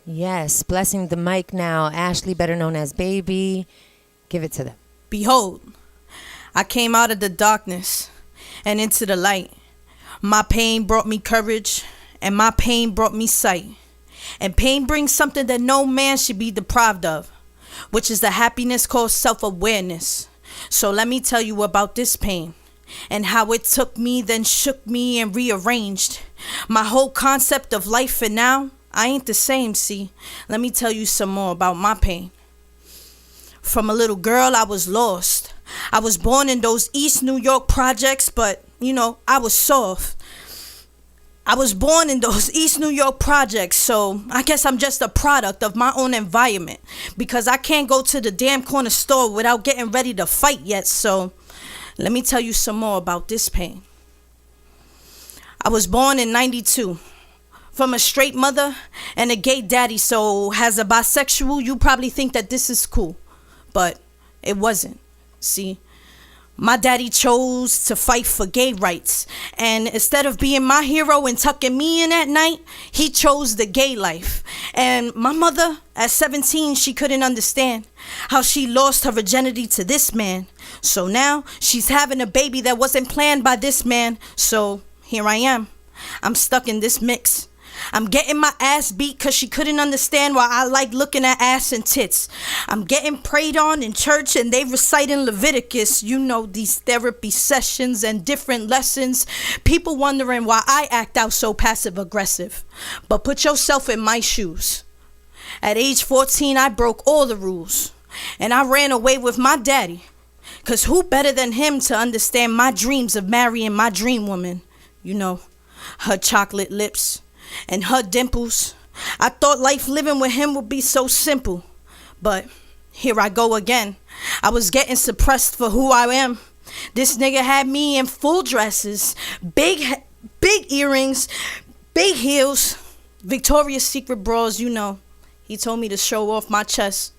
Yes, blessing the mic now. Ashley, better known as Baby. Give it to them. Behold, I came out of the darkness and into the light. My pain brought me courage, and my pain brought me sight. And pain brings something that no man should be deprived of, which is the happiness called self-awareness. So let me tell you about this pain and how it took me, then shook me and rearranged my whole concept of life. And now I ain't the same, see. Let me tell you some more about my pain. From a little girl, I was lost. I was born in those East New York projects, but, I was soft. I was born in those East New York projects, so I guess I'm just a product of my own environment, because I can't go to the damn corner store without getting ready to fight yet. So let me tell you some more about this pain. I was born in 92. From a straight mother and a gay daddy, so as a bisexual, you probably think that this is cool. But it wasn't. See, my daddy chose to fight for gay rights. And instead of being my hero and tucking me in at night, he chose the gay life. And my mother, at 17, she couldn't understand how she lost her virginity to this man. So now she's having a baby that wasn't planned by this man. So here I am. I'm stuck in this mix. I'm getting my ass beat because she couldn't understand why I like looking at ass and tits. I'm getting prayed on in church and they reciting Leviticus. These therapy sessions and different lessons. People wondering why I act out so passive aggressive. But put yourself in my shoes. At age 14, I broke all the rules. And I ran away with my daddy. Because who better than him to understand my dreams of marrying my dream woman? Her chocolate lips and her dimples. I thought life living with him would be so simple. But here I go again. I was getting suppressed for who I am. This nigga had me in full dresses, big earrings, big heels, Victoria's Secret bras, He told me to show off my chest.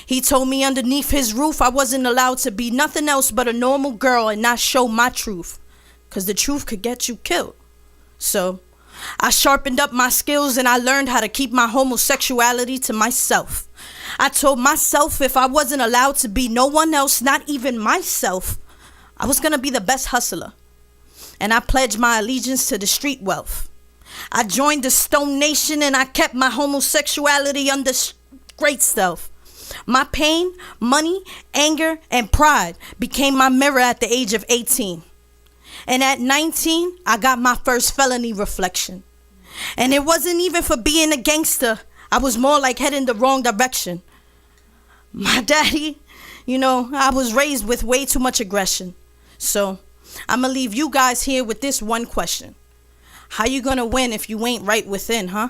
He told me underneath his roof I wasn't allowed to be nothing else but a normal girl and not show my truth. 'Cause the truth could get you killed. So I sharpened up my skills and I learned how to keep my homosexuality to myself. I told myself if I wasn't allowed to be no one else, not even myself, I was gonna be the best hustler. And I pledged my allegiance to the street wealth. I joined the Stone Nation and I kept my homosexuality under great stealth. My pain, money, anger, and pride became my mirror at the age of 18. And at 19, I got my first felony reflection. And it wasn't even for being a gangster. I was more like heading the wrong direction. My daddy, I was raised with way too much aggression. So I'm going to leave you guys here with this one question. How you going to win if you ain't right within, huh?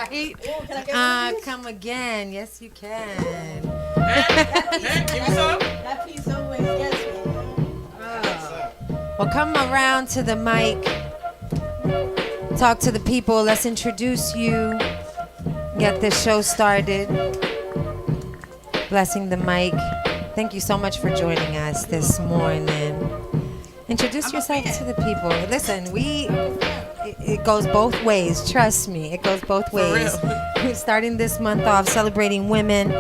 Right? Come again. Yes, you can. Give me some. That piece always gets me. Well, come around to the mic. Talk to the people. Let's introduce you. Get this show started. Blessing the mic. Thank you so much for joining us this morning. Introduce yourself to the people. Listen, it goes both ways. Trust me, it goes both ways. We're starting this month off celebrating women.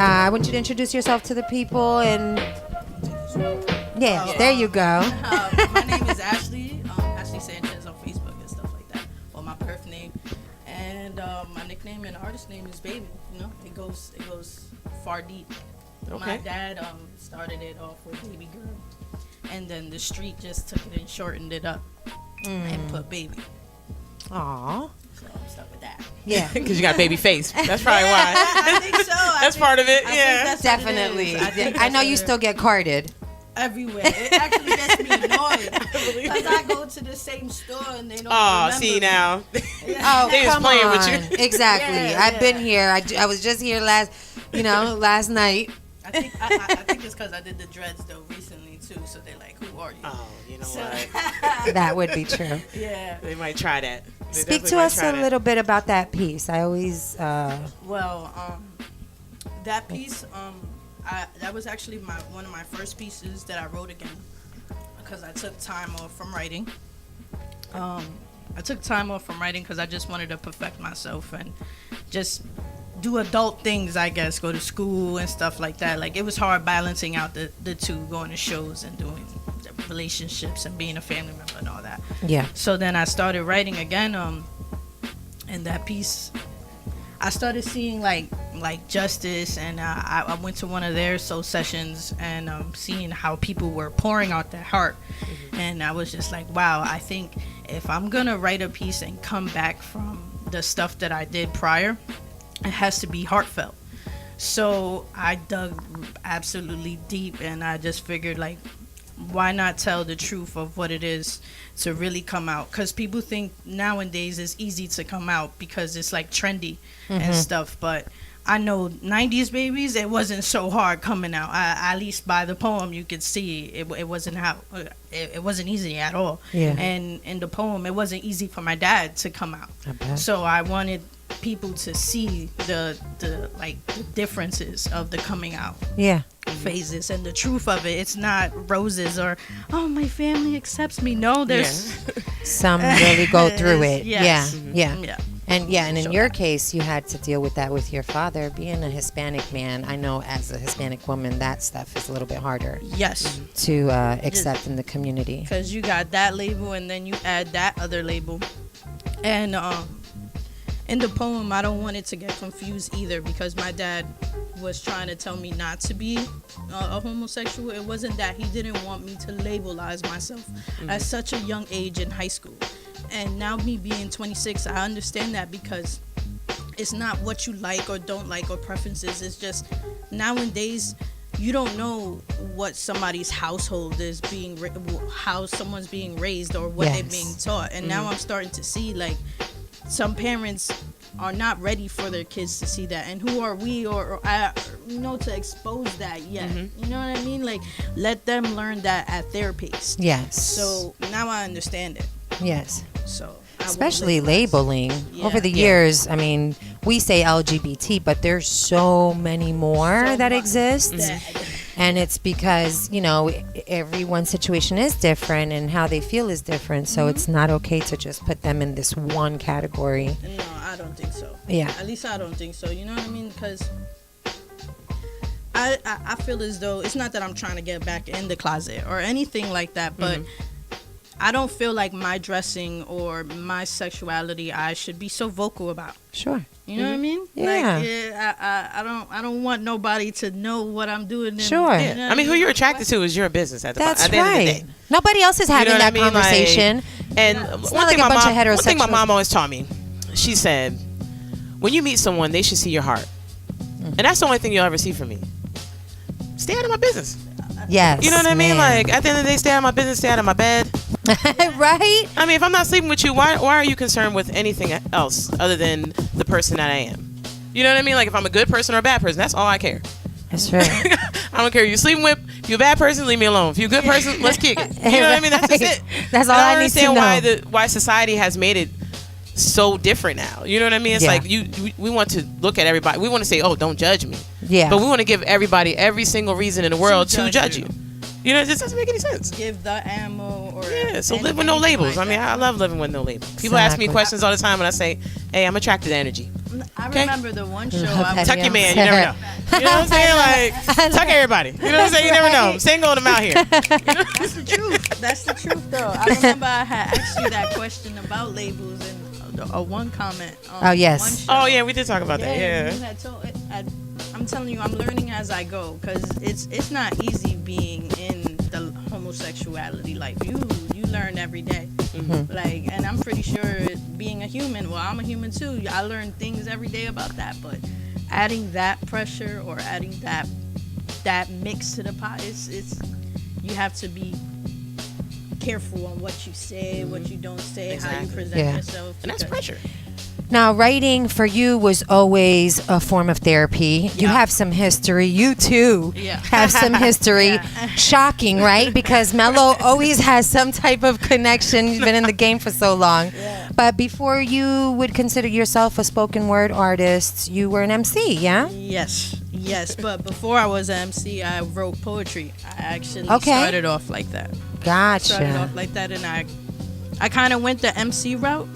I want you to introduce yourself to the people and there you go. My name is Ashley. Ashley Sanchez on Facebook and stuff like that. Well, my birth name and my nickname and artist name is Baby. It goes far deep. Okay. My dad started it off with Baby Girl. And then the street just took it and shortened it up and put Baby. Aww. So I'm stuck with that. Yeah. Because you got baby face. That's probably why. I think so. That's part of it. Yeah. Definitely. I know you still get carded. Everywhere. It actually gets me annoyed. Because I go to the same store and they don't remember see me. now. Oh, they was come playing on. with you. Exactly. Yeah. I've been here. I was just here last night. I think it's because I did the dreads though recently too, so they're like, "Who are you?" Oh, you know what? That would be true. Yeah. They might try that. Speak to us a little bit about that piece. I always. That piece, that was actually one of my first pieces that I wrote again. because I took time off from writing. I took time off from writing because I just wanted to perfect myself and just do adult things, I guess, go to school and stuff like that. Like, it was hard balancing out the two, going to shows and doing relationships and being a family member and all that. Yeah. So then I started writing again, and that piece, I started seeing like Justice, and I went to one of their soul sessions and seeing how people were pouring out their heart. And I was just like, wow, I think if I'm gonna write a piece and come back from the stuff that I did prior, it has to be heartfelt. So I dug absolutely deep, and I just figured, like, why not tell the truth of what it is to really come out? Because people think nowadays it's easy to come out because it's like trendy and stuff, but I know 90s babies, it wasn't so hard coming out. At least by the poem you could see it wasn't it wasn't easy at all. Yeah. And in the poem, it wasn't easy for my dad to come out. I bet. So I wanted people to see the differences of the coming out Yeah. phases and the truth of it. It's not roses or, oh, my family accepts me. No, there's Some really go through it. Yes. Yeah. yeah. And in So your that. case, you had to deal with that with your father. Being a Hispanic man, I know as a Hispanic woman, that stuff is a little bit harder Yes, to accept in the community. because you got that label and then you add that other label. And in the poem, I don't want it to get confused either, because my dad was trying to tell me not to be a homosexual. It wasn't that. He didn't want me to labelize myself at such a young age in high school. And now me being 26, I understand that, because it's not what you like or don't like or preferences. It's just nowadays you don't know what somebody's household is being, how someone's being raised or what they're being taught. And now I'm starting to see, like, some parents are not ready for their kids to see that. And who are we or to expose that yet? You know what I mean? Like, let them learn that at their pace. Yes. So now I understand it. Yes. So I won't Especially labelize. labeling. Yeah. Over the years, I mean, we say LGBT, but there's so many more So that much exist. that- And it's because, everyone's situation is different and how they feel is different. So it's not okay to just put them in this one category. No, I don't think so. Yeah. At least I don't think so. You know what I mean? Because I feel as though it's not that I'm trying to get back in the closet or anything like that, but I don't feel like my dressing or my sexuality I should be so vocal about. Sure. You know what I mean? Yeah. Like, I don't want nobody to know what I'm doing. And, Sure. you know what I mean, who you're attracted to is your business at the, That's at the end of the right. day. Nobody else is You know having what I that mean? Like, conversation. and It's one not like thing a my bunch mom, of one thing my heterosexual- mom always taught me, she said, when you meet someone, they should see your heart. And that's the only thing you'll ever see from me. Stay out of my business. Yes. You know what I mean? man. Like, at the end of the day, stay out of my business, stay out of my bed. Right? I mean, if I'm not sleeping with you, why are you concerned with anything else other than the person that I am? You know what I mean? Like, if I'm a good person or a bad person, that's all I care. That's right. I don't care who you're sleeping with. If you're a bad person, leave me alone. If you're a good person, let's kick it. You know what I mean? That's just it. That's all And I don't need to understand know. why society has made it so different now. You know what I mean? It's Yeah. like we want to look at everybody. We want to say, oh, don't judge me. Yeah. But we want to give everybody every single reason in the world to judge judge you. you. You know, it just doesn't make any sense. Give the ammo or Yeah, so live with no anything labels. like I mean, that. I love living with no labels. People ask me Exactly. questions all the time, and I say, hey, I'm attracted to energy. I Okay. remember the one show Love I that. Tuck Yeah. your man, you never know. You know what I'm saying? Like, tuck everybody. You know what I'm saying? You never know. I'm single and I'm out here. That's the truth. That's the truth, though. I remember I had asked you that question about labels and one comment. Oh, yes. One show. Oh, yeah, we did talk about that. Yeah. You had told, I'm telling you, I'm learning as I go, because it's not easy being in the homosexuality life. You learn every day. Like, and I'm pretty sure being a human, well, I'm a human too. I learn things every day about that, but adding that pressure or adding that mix to the pot, it's you have to be careful on what you say, what you don't say, how Exactly. you present Yeah. yourself. And that's because- pressure. Now, writing for you was always a form of therapy. You Yeah. have some history. You too Yeah. have some history. Yeah. Shocking, right? Because Mello always has some type of connection. He's been in the game for so long. Yeah. But before you would consider yourself a spoken word artist, you were an MC, yeah? Yes. Yes, but before I was an MC, I wrote poetry. I actually Okay. started off like that. Started Gotcha. off like that, and I kind of went the MC route.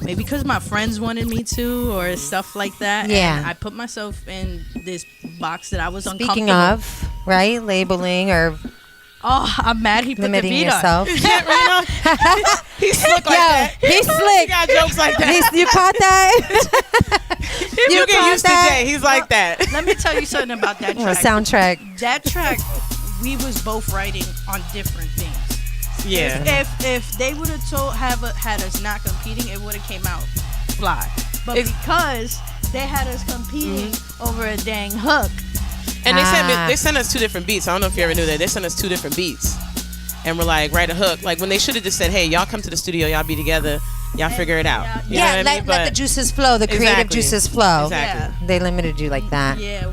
Maybe because my friends wanted me to, or stuff like that. Yeah. And I put myself in this box that I was Speaking uncomfortable. of, right, labeling or Oh, I'm mad he put the limiting beat yourself. Yeah, right on. He's slick like Yo, that. he's He slick. got jokes like that. You caught that? You get caught used that? to Jay. He's like that. Let me tell you something about that Oh, track. soundtrack. That track, we was both writing on different things. Yeah. If they would have had us not competing, it would have came out fly. But It's- because they had us competing over a dang hook, And Ah. they sent us 2 different beats. I don't know if you ever knew that. They sent us 2 different beats. And we're like, write a hook. Like when they should have just said, hey, y'all come to the studio, y'all be together, y'all figure it out. You know Yeah, what I mean? let But the juices flow, the creative Exactly. juices flow. Exactly. They limited you like that. yeah,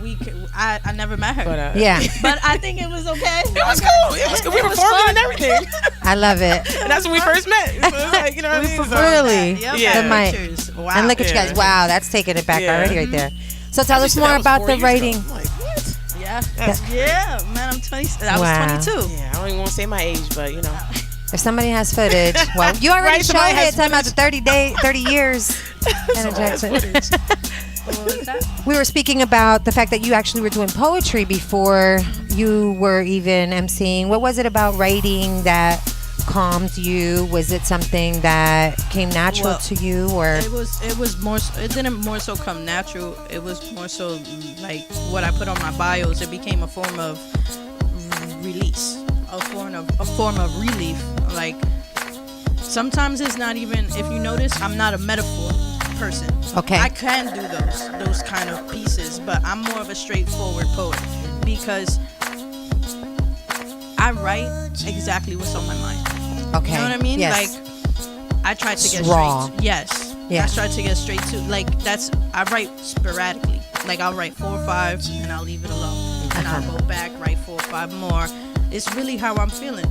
I never met her. But, Yeah, But I think it was okay. it was cool. It was cool. We It were was performing fun. and everything. I love it. And that's when we first met. So it's like, you know what I mean? So- Really? Yep, Yeah. The mic. pictures. Wow. And look at you Yeah. guys. Wow, that's taking it back Yeah. already right there. So tell I us just said more that was about 4 the years writing. ago. I'm like, what? Yeah, man, I'm 20. I was Wow. 22. Yeah, I don't even want to say my age, but you know. If somebody has footage, well, you already Right, showed somebody it. has Talking about the 30 years. Interjection. What was that? We were speaking about the fact that you actually were doing poetry before you were even emceeing. What was it about writing that calmed you? Was it something that came natural Well, to you, or It was more. It didn't more so come natural. It was more so like what I put on my bios. It became a form of release, a form of relief. Like sometimes it's not even. If you notice, I'm not a metaphor person. Okay. I can do those kind of pieces, but I'm more of a straightforward poet because I write exactly what's on my mind. okay? You know what I mean? Yes. Like I tried to get Raw. straight. Yes. Yeah. I tried to get straight to like I write sporadically. Like I'll write 4 or 5 and I'll leave it alone. And I'll go back, write 4 or 5 more. It's really how I'm feeling.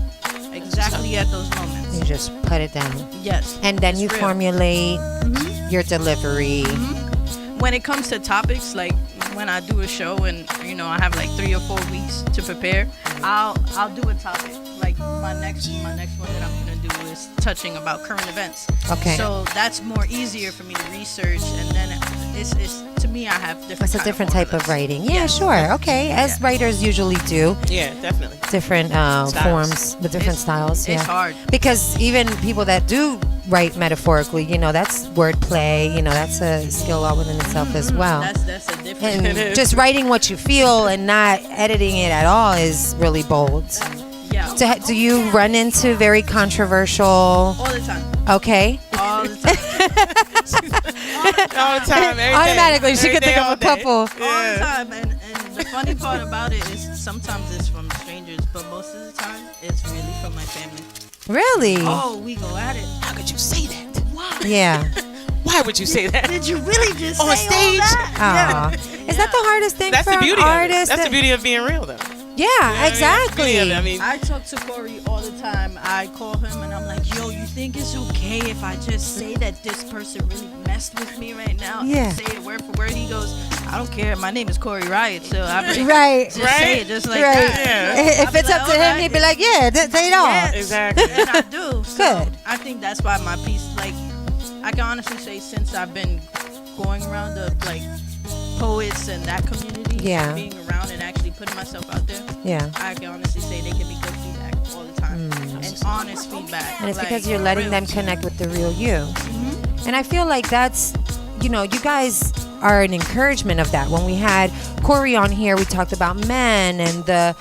Exactly at those moments. You just put it down, Yes. and then It's you real. formulate your delivery. When it comes to topics, like when I do a show and I have like 3 or 4 weeks to prepare, I'll do a topic. Like my next one that I'm gonna do is touching about current events. Okay. So that's more easier for me to research, and then it's to me I have different. It's a kind different type of formulas. writing. Yeah, sure. Okay, as writers usually do. Yeah, definitely. Different forms, with different styles. It's Yeah. hard. Because even people that do write metaphorically, that's wordplay. That's a skill all within itself as well. That's a different. And just writing what you feel and not editing it at all is really bold. Yeah. So, do you run into very controversial? All the time. Okay. All the time. All the time, every day. Automatically, she Every could day, think of all a day. couple. All the time, and the funny part about it is sometimes it's from strangers, but most of the time it's really from my family. Really? Oh, we go at it. How could you say that? Wow. Yeah. Why would you say that? Did you really just On say stage? all that? Aw. Is that the hardest thing That's for the an beauty of it. artist? That's the beauty of being real, though. Yeah, exactly. I mean, I talk to Corey all the time. I call him and I'm like, yo, you think it's okay if I just say that this person really messed with me right now? Yeah. And say it word for word. He goes, I don't care. My name is Corey Riot, so I'm just, Right. just Right. say it just like Right. that. Yeah. If I'll be it's like, up to him, alright. he'd be like, yeah, say it all. Yes. Exactly. And I do. So Good. I think that's why my piece, like, I can honestly say since I've been going around the, like, poets and that community, Yeah. being around and actually putting myself out there, Yeah. I can honestly say they give me good feedback all the time. And honest feedback. And it's like, because you're letting real. them connect with the real you. And I feel like that's, you guys are an encouragement of that. When we had Corey on here, we talked about men and that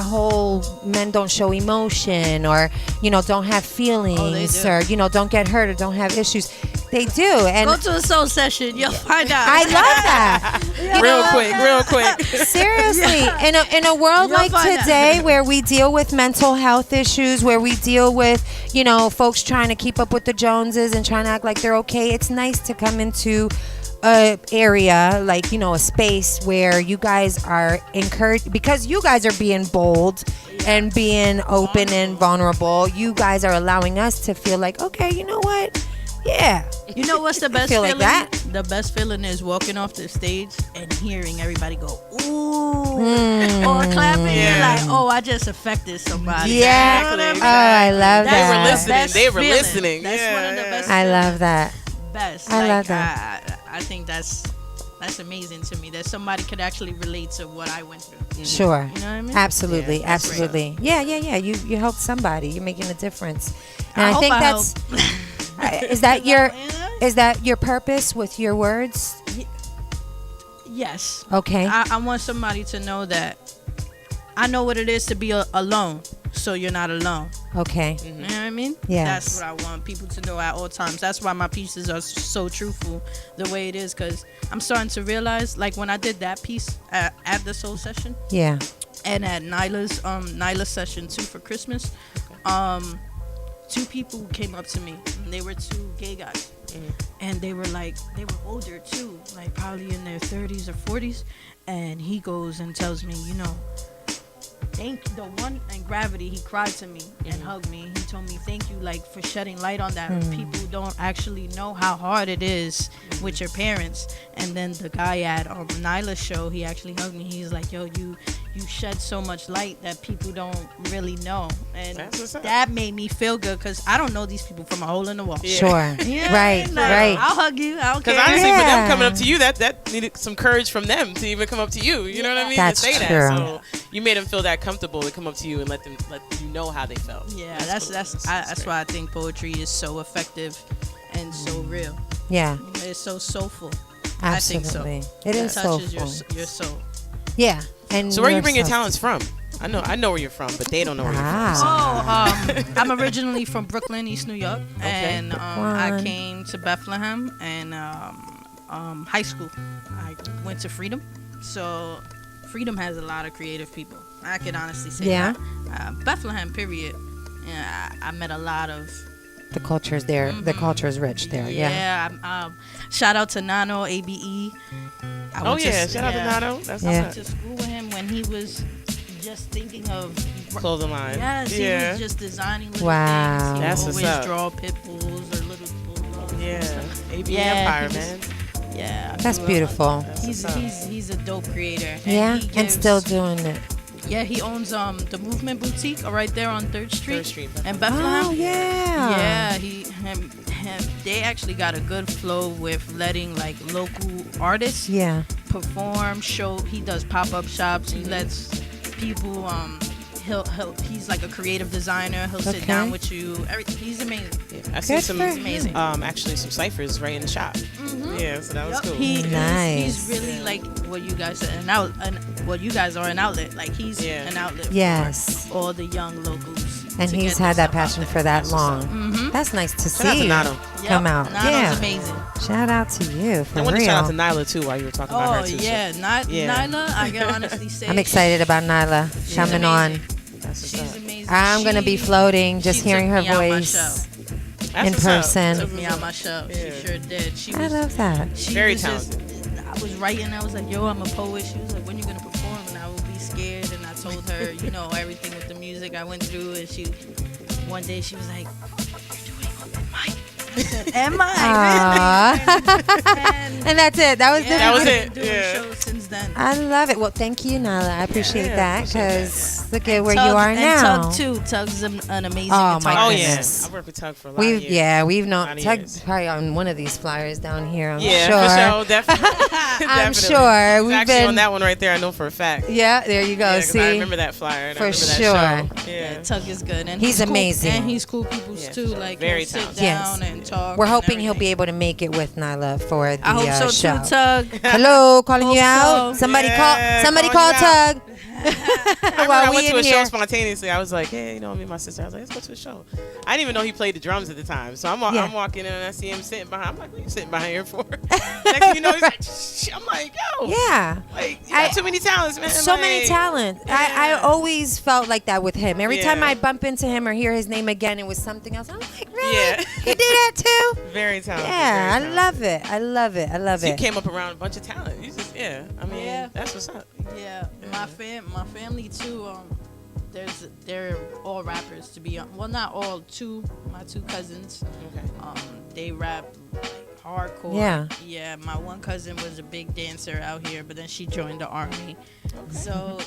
whole men don't show emotion or, don't have feelings do. or, don't get hurt or don't have issues. They do. And Go to a soul session. You'll find out. I love that. Real quick. Seriously, in a world You'll like find out. today where we deal with mental health issues, where we deal with, folks trying to keep up with the Joneses and trying to act like they're okay, it's nice to come into a area like, a space where you guys are encouraged, because you guys are being bold and being open and vulnerable. You guys are allowing us to feel like, okay, you know what? Yeah. You know what's the best feel like feeling? that. the best feeling is walking off the stage and hearing everybody go ooh or clapping. You're like, oh, I just affected somebody. Yeah. Exactly. Oh, I love They were that. listening. Best They were feeling. listening. That's one of the best. I love that. Best. I Like, love that. I think that's amazing to me that somebody could actually relate to what I went through. Sure. You know what I mean? Absolutely. Yeah, that's Absolutely. Yeah. You helped somebody. You're making a difference. And I hope think I that's is that your purpose with your words? Yes. Okay. I want somebody to know that I know what it is to be alone, so you're not alone. Okay. You know what I mean? Yes. That's what I want people to know at all times. That's why my pieces are so truthful the way it is, because I'm starting to realize, like when I did that piece at the Soul Session Yeah. and at Nyla's session too for Christmas, two people came up to me, and they were two gay guys. And they were older too, like probably in their 30s or 40s. And he goes and tells me, you know, thank the one in Gravity. He cried to me and hugged me. He told me, thank you, like, for shedding light on that. People don't actually know how hard it is with your parents. And then the guy at Nyla's show, he actually hugged me. He's like, yo, you shed so much light that people don't really know. And that made me feel good, because I don't know these people from a hole in the wall. Sure. Yeah, Right. like, Right. I'll hug you. I don't care. Because honestly, for Yeah. them coming up to you, that needed some courage from them to even come up to you. You know what I mean? That's to say true. that. So you made them feel that comfortable to come up to you and let you know how they felt. Yeah, that's that's why I think poetry is so effective and so real. Yeah. It's so soulful. Absolutely. I think so. It is touches soulful. your soul. Yeah. And So where you bring your so- talents from? I know where you're from, but they don't know where you're from. I'm originally from Brooklyn, East New York, and I Brooklyn. came to Bethlehem and high school. I went to Freedom, so Freedom has a lot of creative people. I can honestly say Yeah. that. Bethlehem, period. Yeah, I met a lot of. The culture's there. The culture is rich there. Yeah. Yeah. Shout out to Nano ABE. I Oh went to yeah, s- shout out to Nato. That's Yeah. I yeah. went to school with him when he was just thinking of Clothing line. Yes, he Yeah. was just designing little Wow. things. He That's would what's always up. draw pit bulls or little bulldogs. and Yeah. stuff. AB Yeah, Empire, he man. Yeah. I That's grew up- beautiful. He's a dope creator. And Yeah. he And gives- still doing it. Yeah, he owns the Movement Boutique right there on 3rd Street. 3rd Street, in Bethlehem. Oh yeah. Yeah, him, they actually got a good flow with letting like local artists Yeah. perform, show. He does pop-up shops. He lets people he's like a creative designer. He'll sit Okay. down with you. He's amazing. Yeah. I see Good some for amazing. actually some ciphers right in the shop. Yeah, so that was Yup, cool. Nice. He's really like what you guys said, what you guys are, an outlet. Like he's Yeah. an outlet Yes. for all the young locals. And to he's get had their that stuff out passion there. for that That's what's long. Mhm. That's nice to Shout out to see Nano. come out. Nano's Yeah. amazing. Shout out to you for I want to shout out to real. Nyla too while you were talking about Oh her too. so yeah, Yeah. Nyla. I can honestly say I'm excited about Nyla coming on. amazing. that's what's She's up. amazing. I'm gonna be floating just she hearing took her me out my voice That's in what's up. person. Took me out my show. Yeah. She sure did. She I was. love that. She Very was just- talented. I was writing. I was like, "Yo, I'm a poet." She was like, "When you gonna perform?" And I would be scared. And I told her, you know, everything with the music I went through. And one day she was like, "You're doing open mic." I said, "Am I really?" And And that's it. That was yeah, That was I've it. been doing Yeah. shows since then. I love it. Well, thank you, Nyla. I appreciate Yeah, that appreciate that, because look at where Tug- you are and now. Tug too. Tug's an amazing Oh, my guitarist. Oh yeah, goodness. I worked with Tug for a lot of years. We've A known lot of Tug years. probably on one of these flyers down here. I'm Yeah, sure. for sure, definitely. I'm Definitely. sure. He's We've actually been. on that one right there. I know for a fact. Yeah, there you go. Yeah, 'cause See, I remember that flyer. And For I remember sure. That show. Yeah. Tug is good, and He's cool, amazing. and he's cool people Yeah, too. for sure. Like Very he'll sit talented. Yes. down and talk. we're and hoping he'll everything. be able to make it with Nyla for the I hope so show. too, Tug. Hello, calling Hope you out. so. Somebody Yeah, Somebody calling call you out. Tug. I remember While I we went to in a here. show spontaneously. I was like, hey, you know, me and my sister. I was like, let's go to a show. I didn't even know he played the drums at the time. So I'm Yeah. walking in and I see him sitting behind. I'm like, what are you sitting behind here for? Next thing you know, he's like, shh. I'm like, yo. Yeah. Like, you got too many talents, man. So many Like, talents. I Yeah. always felt like that with him. Every time Yeah. I bump into him or hear his name again, it was something else. I'm like, really? Yeah. You do that too? Very talented. Yeah, I very talented. love it. I love it. I love So you it. came up around a bunch of talent. You just, yeah. I mean, Yeah. that's what's up. Yeah, my family too. They're all rappers to be well, not all. My two cousins. Okay. They rap like hardcore. Yeah. Yeah, my one cousin was a big dancer out here, but then she joined the army. So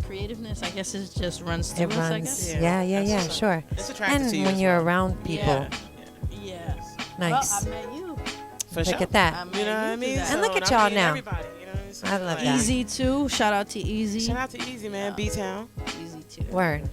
creativeness, I guess, it just runs through It us, I runs. guess. Yeah, sure. It's attractive And to you when as you're well. around people, Yeah. nice. Well, I met you. For Look sure. at that. I met You know what I you mean? through that. And look at I'm y'all meeting now. everybody, you know what I mean? So I love like, that. Easy too. Shout out to Easy. Shout out to Easy, man. B-Town. Easy too. Word.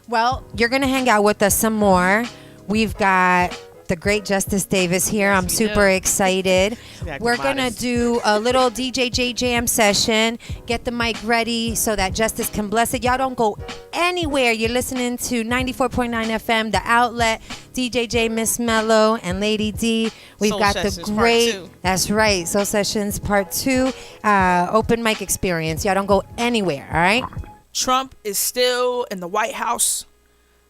Well, you're going to hang out with us some more. We've got the great Justice Davis here. I'm we super do. excited. acting We're going to modest. do a little DJ J Jam session. Get the mic ready so that Justice can bless it. Y'all don't go anywhere. You're listening to 94.9 FM, The Outlet, DJ J, Miss Mello, and Lady D. We've Soul got the Sessions Part great, 2. that's right, Soul Sessions Part 2, open mic experience. Y'all don't go anywhere, all right? Trump is still in the White House.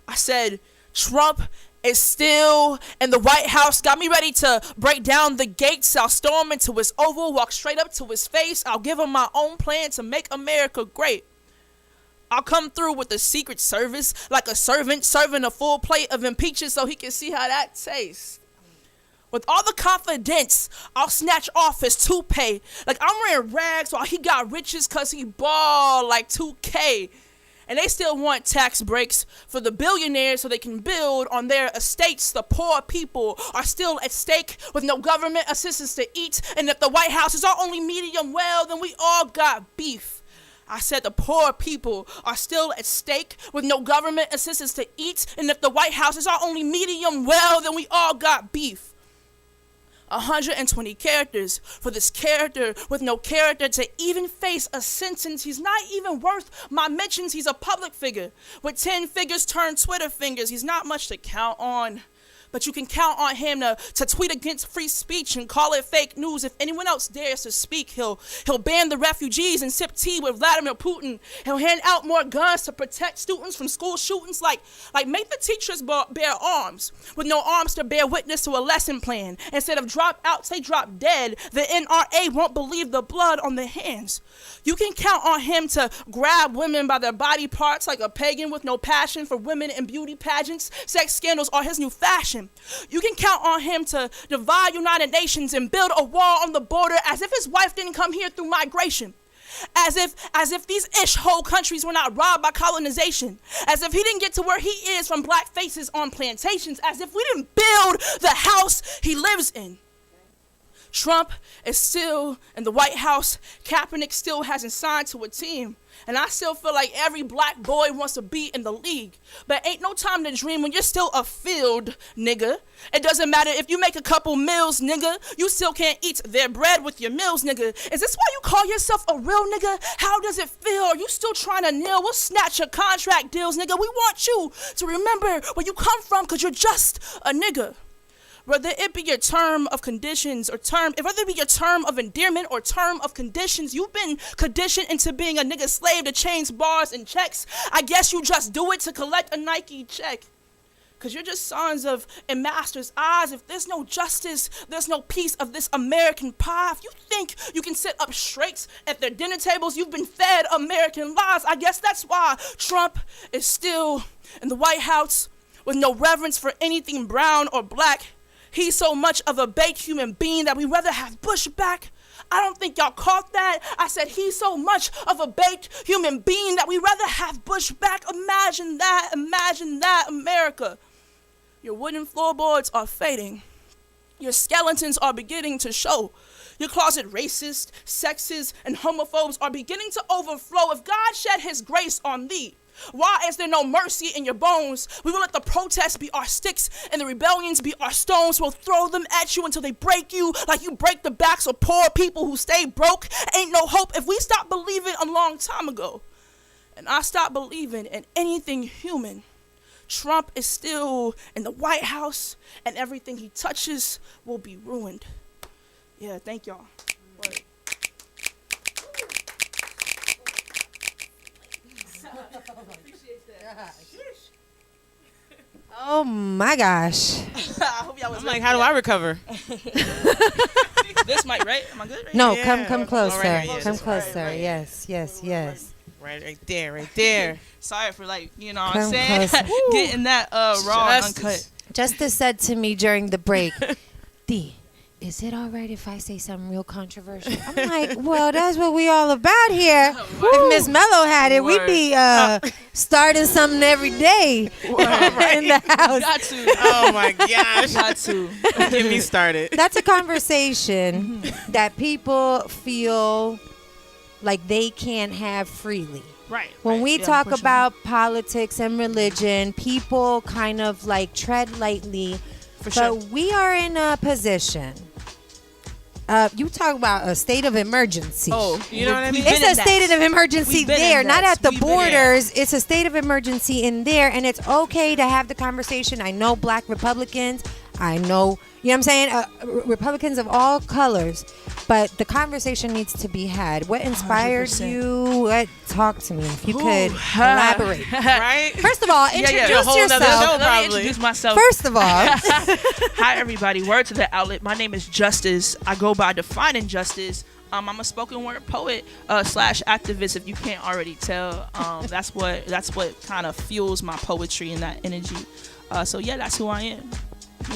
I said, Trump is still in the White House. Got me ready to break down the gates. I'll storm into his oval, walk straight up to his face. I'll give him my own plan to make America great. I'll come through with the Secret Service like a servant serving a full plate of impeachment so he can see how that tastes. With all the confidence, I'll snatch off his toupee. Like I'm wearing rags while he got riches cause he ball like 2K. And they still want tax breaks for the billionaires so they can build on their estates. The poor people are still at stake with no government assistance to eat. And if the White House is our only medium well, then we all got beef. I said the poor people are still at stake with no government assistance to eat. And if the White House is our only medium well, then we all got beef. 120 characters for this character with no character to even face a sentence. He's not even worth my mentions. He's a public figure with 10 figures turned Twitter fingers. He's not much to count on. But you can count on him to tweet against free speech and call it fake news. If anyone else dares to speak, he'll ban the refugees and sip tea with Vladimir Putin. He'll hand out more guns to protect students from school shootings. Like make the teachers bear arms with no arms to bear witness to a lesson plan. Instead of drop out, say drop dead. The NRA won't believe the blood on their hands. You can count on him to grab women by their body parts like a pagan with no passion for women and beauty pageants. Sex scandals are his new fashion. You can count on him to divide United Nations and build a wall on the border as if his wife didn't come here through migration. As if these ish-hole countries were not robbed by colonization. As if he didn't get to where he is from black faces on plantations. As if we didn't build the house he lives in. Trump is still in the White House. Kaepernick still hasn't signed to a team. And I still feel like every black boy wants to be in the league. But ain't no time to dream when you're still a field, nigga. It doesn't matter if you make a couple meals, nigga. You still can't eat their bread with your meals, nigga. Is this why you call yourself a real nigga? How does it feel? Are you still trying to kneel? We'll snatch your contract deals, nigga. We want you to remember where you come from because you're just a nigga. Whether it be your term of conditions or whether it be your term of endearment or term of conditions, you've been conditioned into being a nigga slave to chains, bars, and checks. I guess you just do it to collect a Nike check. Cause you're just sons of in master's eyes. If there's no justice, there's no piece of this American pie. If you think you can sit up straight at their dinner tables, you've been fed American lies. I guess that's why Trump is still in the White House with no reverence for anything brown or black. He's so much of a baked human being that we'd rather have Bush back. I don't think y'all caught that. I said he's so much of a baked human being that we'd rather have Bush back. Imagine that, America. Your wooden floorboards are fading. Your skeletons are beginning to show. Your closet racists, sexist, and homophobes are beginning to overflow. If God shed his grace on thee, why is there no mercy in your bones? We will let the protests be our sticks and the rebellions be our stones. We'll throw them at you until they break you like you break the backs of poor people who stay broke. Ain't no hope if we stopped believing a long time ago. And I stopped believing in anything human. Trump is still in the White House and everything he touches will be ruined. Yeah, thank y'all. Word. Oh my gosh. I hope y'all was I'm like, how do I recover? This mic, right? Am I good? Right? No, Yeah. come closer. All right, yeah, Come that's closer. right. Yes. Right there. Sorry for what I'm Come saying? closer. Getting that raw and Justice. uncut. Justice said to me during the break, D, is it all right if I say something real controversial? I'm like, well, that's what we all about here. If Miss Mello had it, we'd be starting something every day in the house. Got to. Oh my gosh. Got to. Get me started. That's a conversation that people feel like they can't have freely. Right. When we Yeah, talk for sure. about politics and religion, people kind of like tread lightly. For But sure. we are in a position. You talk about a state of emergency. Oh, You know what I mean? It's a state of emergency We've been in there, not that. at the We've been in borders. It's a state of emergency in there, and it's okay to have the conversation. I know black Republicans. I know, you know what I'm saying? Republicans of all colors. But the conversation needs to be had. What inspired 100%. you? Talk to me. If you could elaborate. Right? First of all, Yeah, introduce yeah. A whole nother yourself. show. Let me Probably. introduce myself. First of all, Hi, everybody. Word to the outlet. My name is Justice. I go by Defining Justice. I'm a spoken word poet / activist. If you can't already tell, that's what kind of fuels my poetry and that energy. So yeah, that's who I am.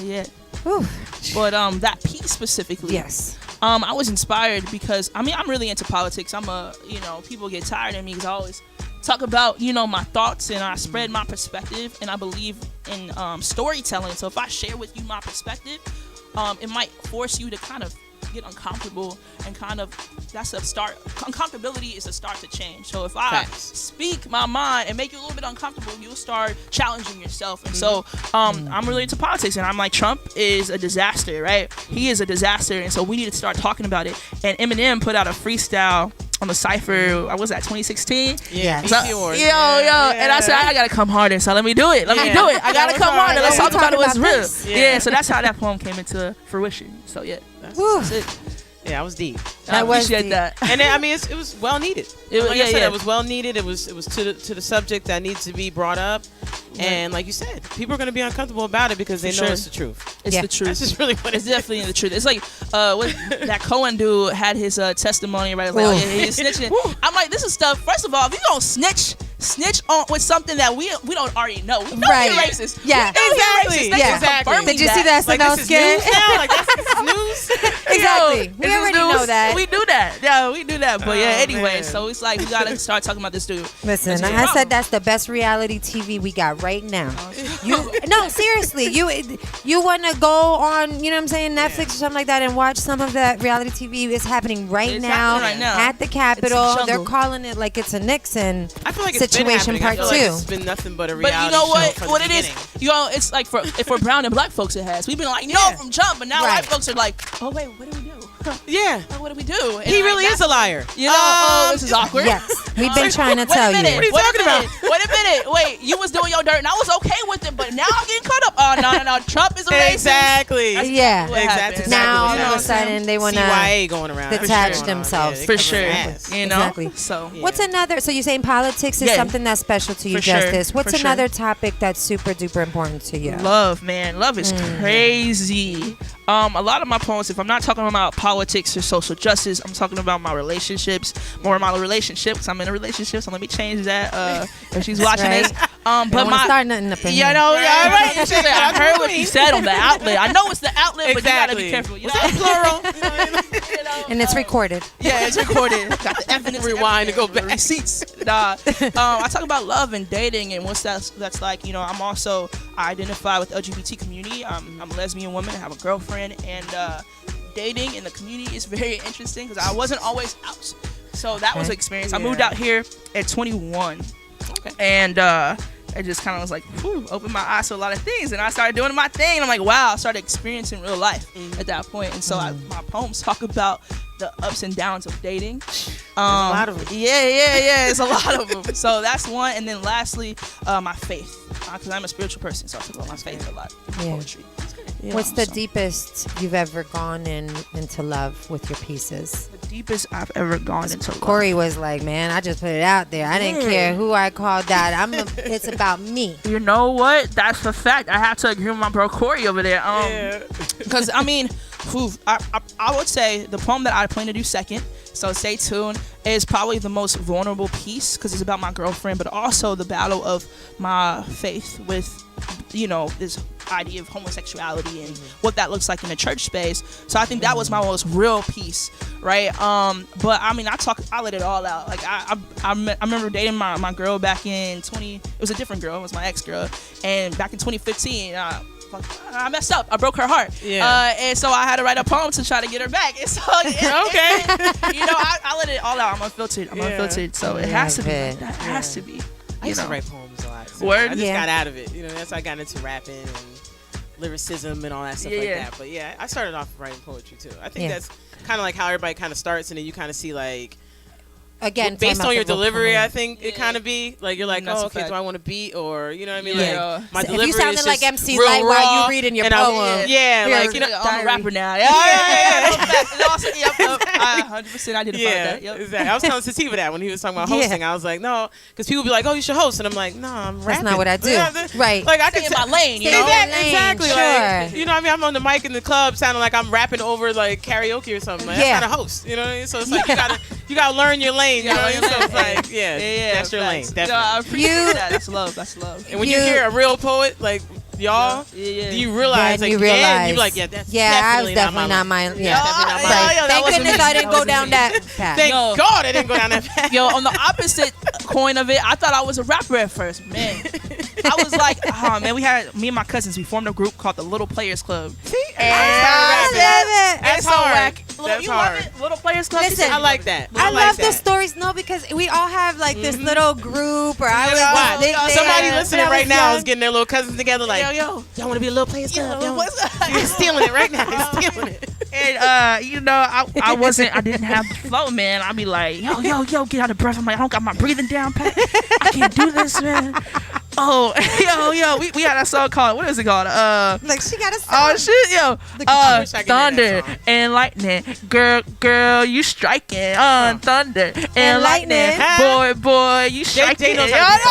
Yeah. whew, But that piece specifically. yes. I was inspired because I'm really into politics. People get tired of me because I always talk about my thoughts, and I spread my perspective, and I believe in storytelling. So if I share with you my perspective, it might force you to kind of get uncomfortable, and kind of that's a start. Uncomfortability is a start to change. So if I Facts. speak my mind and make you a little bit uncomfortable, you'll start challenging yourself. And so I'm really into politics, and I'm like, Trump is a disaster, right? He is a disaster, and so we need to start talking about it. And Eminem put out a freestyle on the Cypher. What was that, 2016? Yeah. BT So, Awards. yo, and I said, I gotta come harder, so let me do it. I gotta come harder. Let's Yeah, talk we about it. talk What's about real. this. Yeah, so that's how that poem came into fruition. So yeah, Whew. that's it. Yeah, I was deep. I That was appreciate deep. that. And then, I mean, it was well needed. Like Yeah, I said, yeah. it was well needed. It was to the subject that needs to be brought up. And like you said, people are going to be uncomfortable about it because they For know sure. it's the truth. It's Yeah. the truth. That's just really what It's it is. definitely the truth. It's like that Cohen dude had his testimony, right? It's like, oh yeah, he's snitching. I'm like, this is stuff. First of all, if you don't snitch on with something that we don't already know. We know Right. you're racist. Yeah. We know you're Exactly. racist. Thanks Yeah. for Exactly. confirming Did you see that Like, SNL this is skit? news now? Like, that's news? Exactly. Yo, We this is already news. know that. We do that. Yeah, we do that. But yeah, Oh, anyway, man. so it's like we gotta start talking about this dude. Listen, That's a I said problem. that's the best reality TV we got right now. No, seriously, you want to go on, you know what I'm saying, Netflix or something like that and watch some of that reality TV. It's happening right It's now happening right now. at the Capitol. It's a They're jungle. calling it like it's a Nixon I feel like it's situation been happening. part I feel like two. it's been nothing but a But reality you know what? show from What the it is, beginning. it's like for brown and black folks, it has. We've been like, no, Yeah. from jump, but now Right. white folks are like, oh wait, what do we do? Yeah. What do we do? And He like, really is a liar. You know, oh, this is awkward. Yes, we've been trying to Wait tell a minute. you. What are you wait talking a minute. Wait a minute. Wait, you was doing your dirt, and I was okay with it, but now I'm getting caught up. Oh no. Trump is a racist. Exactly. That's Yeah. what Exactly. happened. Now all what of a happened. sudden they want to. CYA going around. detach Everything's going on. themselves. Yeah, they For cover sure. their ass. You know. Exactly. So Yeah. What's another? So you're saying politics is Yeah. something that's special to you, For sure. Justice. What's For sure. another topic that's super duper important to you? love, man, love is crazy. A lot of my poems, if I'm not talking about politics or social justice, I'm talking about my relationships, more of my relationships. I'm in a relationship, so let me change that if she's watching right. this. Don't But want to start nothing up in yeah, here. no, yeah, all right. Right. I heard what you said on the outlet. I know it's the outlet, but you gotta Exactly. be careful. You Was know? that plural? You know, And it's recorded. yeah, it's recorded. Got the evidence. Rewind and go everything, back. Receipts. Nah. I talk about love and dating and what's that's like. You know, I identify with the LGBT community. I'm a lesbian woman. I have a girlfriend, and dating in the community is very interesting because I wasn't always out. So that was an experience. I moved Yeah. out here at 21, Okay. and I just kind of was like, whew, opened my eyes to a lot of things, and I started doing my thing. And I'm like, wow, I started experiencing real life at that point. And so my poems talk about the ups and downs of dating. a lot of them. Yeah, it's a lot of them. So that's one. And then lastly, my faith, because I'm a spiritual person, so I talk about my faith a lot. Yeah. Poetry. Yeah, What's the so deepest you've ever gone into love with your pieces? the deepest I've ever gone into love? Corey was like, man, I just put it out there. I didn't care who I called that. It's about me. You know what? That's a fact. I have to agree with my bro Corey over there. Because I mean, I would say the poem that I plan to do second, so stay tuned, is probably the most vulnerable piece because it's about my girlfriend, but also the battle of my faith with this idea of homosexuality and what that looks like in a church space. So I think that was my most real piece, right? But I mean, I let it all out. Like I remember dating my girl back in it was a different girl, it was my ex-girl, and back in 2015, I messed up. I broke her heart. Yeah. And so I had to write a poem to try to get her back. And so, Okay. I let it all out. I'm unfiltered. So it has to be. Love it. That has to be. I used to write poems a lot. So Word? I just Yeah. got out of it. That's why I got into rapping and lyricism and all that stuff like that. But yeah, I started off writing poetry too. I think that's kind of like how everybody kind of starts, and then you kind of see like, Again, based talking on your about the delivery, vocal. I think it kind of be like, you're like, That's oh, a okay, fact. do I want to beat, or you know what I mean? Yeah. Like my So if delivery you sounded is like just MC real Light while raw, you reading your and poem. yeah, Here, like I'm a rapper now. Yeah. I 100% identify with that. Yep. Exactly. I was telling Sativa that when he was talking about Yeah. hosting. I was like, no, because people be like, oh, you should host, and I'm like, no, I'm That's rapping. not what I do. Right. Like I Stay can in my lane, you Stay know. in your lane, Exactly. sure. Like, you know what I mean? I'm on the mic in the club sounding like I'm rapping over like karaoke or something. Like, Yeah. I'm not a host. You know what I mean? So it's like you gotta learn your lane. You know what I mean? So it's like, that's your lane. facts. Definitely. No, I appreciate You- that. That's love. That's love. And when you hear a real poet like y'all, Yeah. do you realize Then like you realize. you be like, yeah, that's I was definitely not my. Yeah. definitely not Yeah, mine. Right. that Thank wasn't goodness me. I didn't That go wasn't down me. that path. Thank Yo. God I didn't go down that path. Yo, on the opposite coin of it, I thought I was a rapper at first. Man, I was like, me and my cousins, we formed a group called the Little Players Club. See, I love it. That's It's so hard. whack. That's You hard. love it? Little Players Club. Listen, I like that. I like love the that. stories. No, because we all have like this little group, or I was Wow. they- Somebody when listening I right was now young. is getting their little cousins together like, Yo. y'all want to be a little players club? Yo, Y'all- what's You're stealing it right now. You're stealing it. And I didn't have the flow, man. I'd be like, yo, get out of breath. I'm like, I don't got my breathing down pat. I can't do this, man. Oh, yo, we had that song called, what is it called? Like she got a Oh shit, yo. I wish I could hear that Thunder song. and lightning. Girl, you striking on thunder and lightning. lightning. Boy, you striking. knows Yo, how to do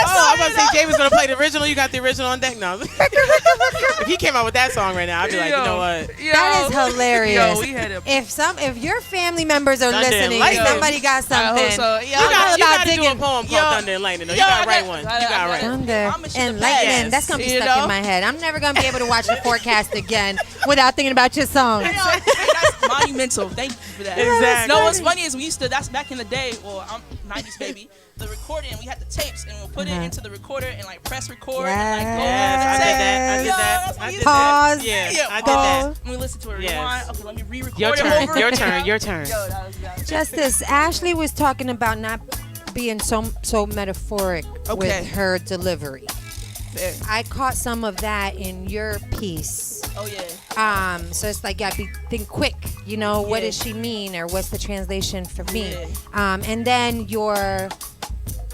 no, I'm about to say Jay was gonna play the original. You got the original on deck now. If he came out with that song right now, I'd be like, you know what? That is hilarious. Yo, we had a If your family members are Thunder and listening, lightning. somebody got something. so, You got about to do a digging- poem called Yo, Thunder and Lightning. though. You yo, got to I write got- one. You I- got to I- write one. Thunder I'm a shit and of lightning. Yes. That's gonna be You stuck know? in my head. I'm never gonna be able to watch the forecast again without thinking about your song. That's monumental. Thank you for that. Exactly. No, what's funny is that's back in the day. Well, I'm 90s baby. The recording, we had the tapes, and we'll put it into the recorder and like press record and like go. Yes, I did that. I did Yo, that. that's what I you did said. that. Pause. Yeah, I did Pause. that. Let me listen to it. Yes. Rewind. Okay, let me re-record Your it turn. over. Your turn. Your turn. Yo, that was Justice, Ashley was talking about not being so metaphoric Okay. with her delivery. fair. I caught some of that in your piece. Oh yeah. So it's like, think quick. You know, what Yeah. does she mean, or what's the translation for me? Yeah. And then your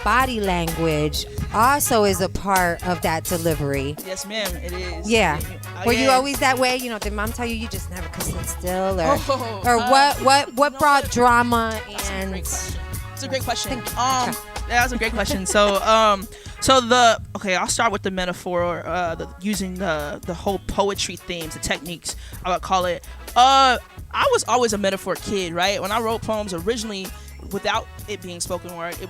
body language also is a part of that delivery. Yes, ma'am. It is. Yeah. Were you yeah. always that way? You know, did mom tell you just never could sit still, or Oh, what brought drama and? It's a great question. Thank you. That was a great question. So, I'll start with the metaphor, using the whole poetry themes, the techniques, I would call it. I was always a metaphor kid, right? When I wrote poems originally, without it being spoken word, I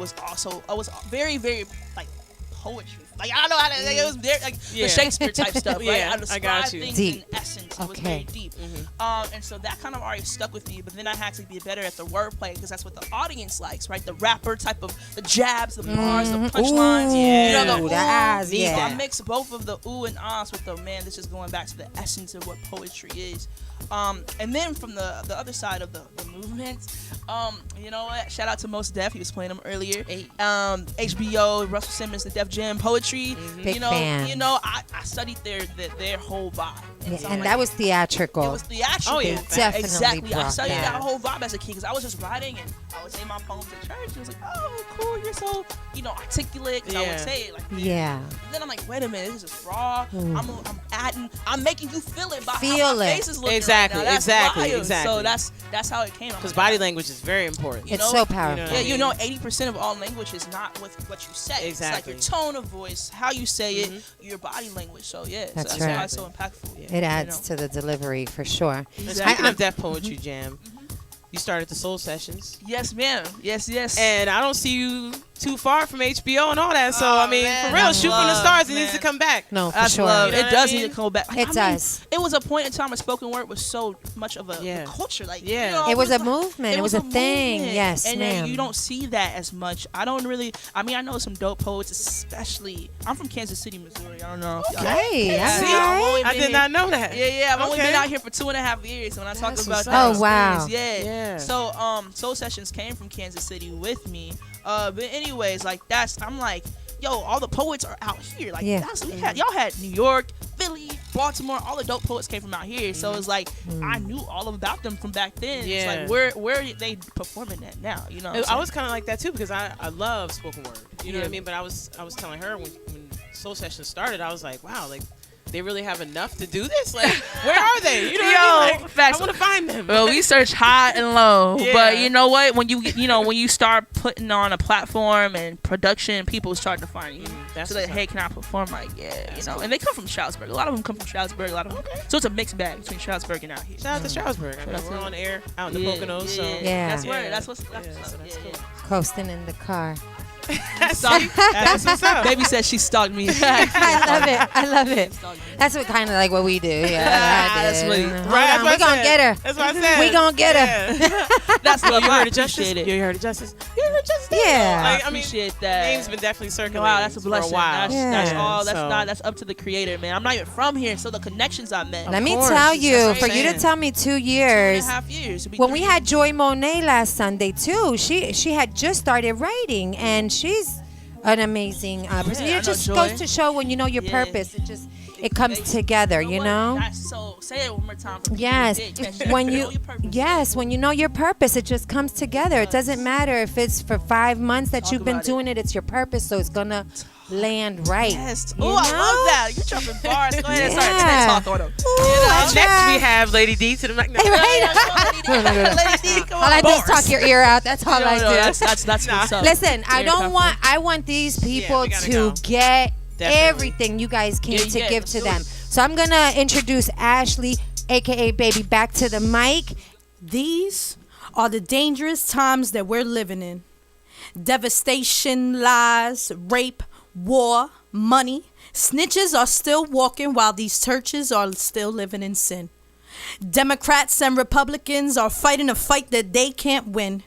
was very, very like poetry. Like I don't know how to. Like, it was very like the Shakespeare type stuff, right? Yeah, I described got you. things Deep. in essence. It was Okay. very deep. And so that kind of already stuck with me. But then I had to be better at the wordplay because that's what the audience likes, right? The rapper type of the jabs, the bars, the punchlines. Ooh, You know, the the ooh. eyes, So yeah. I mix both of the ooh and ahs with the man. This is going back to the essence of what poetry is. And then from the other side of the movement, you know what? Shout out to Mos Def. He was playing them earlier. HBO, Russell Simmons, the Def Jam poetry. Big You know, fan. I studied their whole vibe. Yeah, so, and like, that was theatrical. it was theatrical. Oh, yeah. Definitely Exactly. I brought studied that. that whole vibe as a kid because I was just writing and I would say my poems at church. It was like, oh, cool, you're so, articulate. 'Cause I Yeah. would say it like this. Yeah. And then I'm like, wait a minute, this is raw. I'm making you feel it by Feel how my it. face is looking Exactly, right now. That's exactly, wild. exactly. So that's how it came. Because body language is very important. You It's know, so powerful. you know, Yeah, 80% of all language is not with what you say. Exactly. It's like your tone of voice, how you say it, your body language. So yeah, That's so right. why it's so impactful. Yeah. It adds to the delivery for sure. Speaking of Deaf Poetry Jam, you started the Soul Sessions. Yes, ma'am. Yes. And I don't see you too far from HBO and all that. So I mean, man, for real, that's shoot from the love, stars. It man. needs to come back. No, for That's sure. love. You know It what does I mean? need to come back. It does. It was a point in time where spoken word was so much of a Yeah. culture. Like, Yeah. you know, It was a like- movement. It was a thing. movement. Yes, and ma'am. you don't see that as much. I don't really. I mean, I know some dope poets, especially. I'm from Kansas City, Missouri. I don't know. If y'all- Hey, Yeah, all See, I've only right. I been did here- not know that. Yeah, I've only Okay. been out here for 2.5 years. When I talk That's about what's that up. Oh, wow. experience, Yeah. So, Soul Sessions came from Kansas City with me. But anyways, like I'm like, yo, all the poets are out here. Like, Yeah. y'all had New York, Philly, Baltimore. All the dope poets came from out here. So it's like I knew all about them from back then. Yeah. It's like where are they performing at now? You know, what I'm I saying? was kind of like that too because I love spoken word. You know what I Yeah. mean? But I was telling her when Soul Session started, I was like, wow, like they really have enough to do this. Like, where are they? You know what I mean? Like, facts. I want to find them. Well, we search high and low, Yeah. but you know what? When when you start putting on a platform and production, people start to find you. That's So that, what's hey, up. can I perform? Like, yeah, That's you know. cool. And they come from Stroudsburg. A lot of them come from Stroudsburg. A lot of them. So it's a mixed bag between Stroudsburg and out here. Shout out to Stroudsburg. I mean, Shout out we're to- on air out in the Poconos. So Yeah. That's where. Yeah. That's what's. Yeah, That's so what's that's up. cool. Coasting in the car. See? That's what's up. Baby said she stalked me. I love it. I love it. That's what kind of like what we do. Yeah, That's really- Hold Right, on, that's what we I gonna said. get her. That's what I said. We gonna get her. Yeah. That's You love. heard I of Justice? appreciate it. You heard of Justice? You heard of Justice? Yeah. Like, I I mean, appreciate that. name's been definitely circulating. Wow, that's a for blessing. a while. That's Yeah. all. That's So- not. That's up to the creator, man. I'm not even from here, so the connections I met. Let me course. tell That's you, what I'm for you to saying. tell me 2 2.5 years. years. It'll be When 3 we had Joy Monet last Sunday too, she had just started writing, and she's an amazing person. Yeah, I It just know goes Joy. to show when you know your Yeah. purpose, it comes together. You what? know. That's so. Say it one more time. For people Yes, who didn't catch when that. you Know your purpose. when you know your purpose, it just comes together. It doesn't matter if it's for 5 months that Talk you've been about it. doing it. It's your purpose, so it's gonna land right. Yes. You Oh, I know? love that. You're dropping bars. Go ahead and start Yeah. talk on them. Ooh, I Next try. we have Lady D to the mic. No. Right? Lady D, come All on. I do is Bars. talk your ear out. That's all No, I no, do. that's what's up. Listen, I Very don't powerful. want. I want these people we gotta to go. get Definitely. everything you guys came Yeah, to yeah, give let's to do them. it. So I'm gonna introduce Ashley, aka Baby, back to the mic. These are the dangerous times that we're living in. Devastation, lies, rape, war, money. Snitches are still walking while these churches are still living in sin. Democrats and Republicans are fighting a fight that they can't win.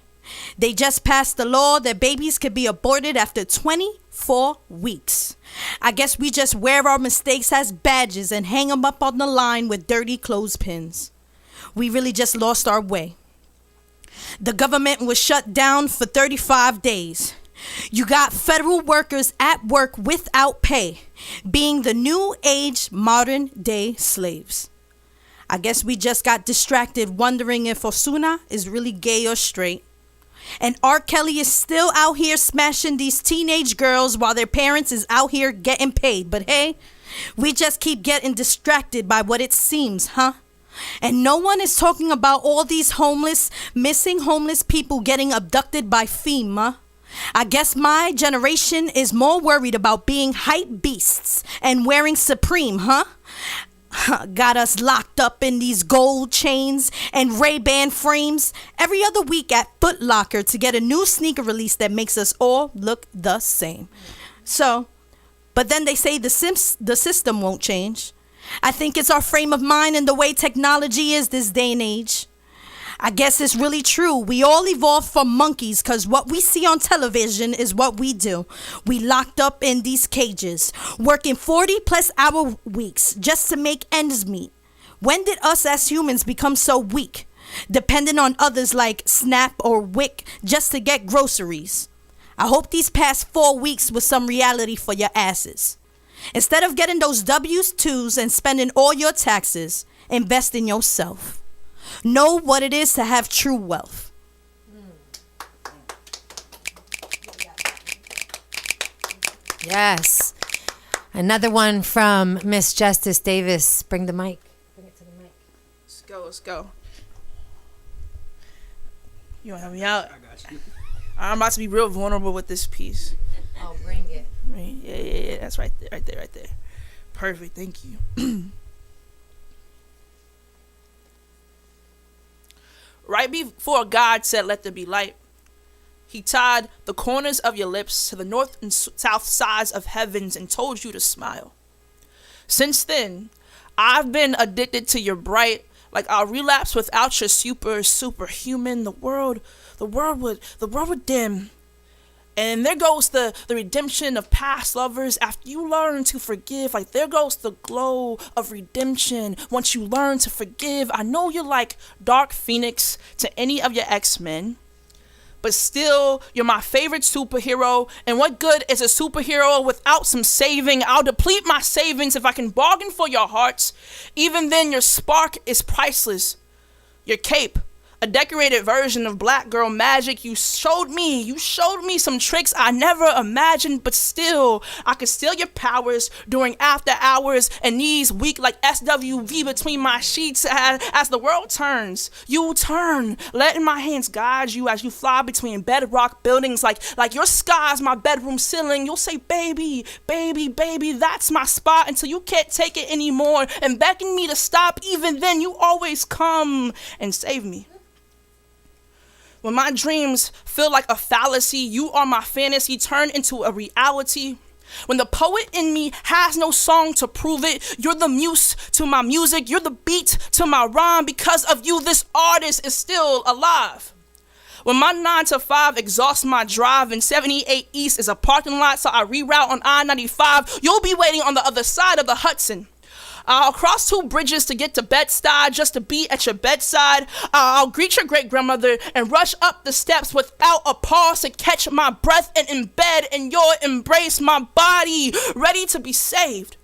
They just passed a law that babies could be aborted after 24 weeks. I guess we just wear our mistakes as badges and hang them up on the line with dirty clothespins. We really just lost our way. The government was shut down for 35 days. You got federal workers at work without pay, being the new age modern day slaves. I guess we just got distracted wondering if Osuna is really gay or straight. And R. Kelly is still out here smashing these teenage girls while their parents is out here getting paid. But hey, we just keep getting distracted by what it seems, huh? And no one is talking about all these missing homeless people getting abducted by FEMA. I guess my generation is more worried about being hype beasts and wearing Supreme, huh? Got us locked up in these gold chains and Ray-Ban frames every other week at Foot Locker to get a new sneaker release that makes us all look the same. So, but then they say the system won't change. I think it's our frame of mind and the way technology is this day and age. I guess it's really true. We all evolved from monkeys because what we see on television is what we do. We locked up in these cages, working 40+ hour weeks just to make ends meet. When did us as humans become so weak, depending on others like Snap or Wick just to get groceries? I hope these past 4 weeks was some reality for your asses. Instead of getting those W-2s and spending all your taxes, invest in yourself. Know what it is to have true wealth. Yes. Another one from Miss Justice Davis. Bring the mic. Bring it to the mic. Let's go. Let's go. You want to help me out? I got you. I'm about to be real vulnerable with this piece. Oh, bring it. Right? Yeah. That's right there. Perfect. Thank you. Right before God said, "Let there be light," He tied the corners of your lips to the north and south sides of heavens and told you to smile. Since then, I've been addicted to your bright, like I'll relapse without your superhuman. The world would dim. And there goes the redemption of past lovers after you learn to forgive. Like there goes the glow of redemption once you learn to forgive. I know you're like Dark Phoenix to any of your X-Men, but still, you're my favorite superhero. And what good is a superhero without some saving? I'll deplete my savings if I can bargain for your hearts. Even then, your spark is priceless. Your cape, a decorated version of black girl magic. You showed me some tricks I never imagined, but still, I could steal your powers during after hours and knees weak like SWV between my sheets as the world turns. You turn, letting my hands guide you as you fly between bedrock buildings like your sky's my bedroom ceiling. You'll say, baby, baby, baby, that's my spot until you can't take it anymore and begging me to stop. Even then, you always come and save me. When my dreams feel like a fallacy, you are my fantasy turned into a reality. When the poet in me has no song to prove it, you're the muse to my music, you're the beat to my rhyme. Because of you, this artist is still alive. When my 9 to 5 exhausts my drive and 78 East is a parking lot, so I reroute on I-95, you'll be waiting on the other side of the Hudson. I'll cross 2 bridges to get to Bed-Stuy just to be at your bedside. I'll greet your great-grandmother and rush up the steps without a pause to catch my breath and embed in your embrace, my body ready to be saved.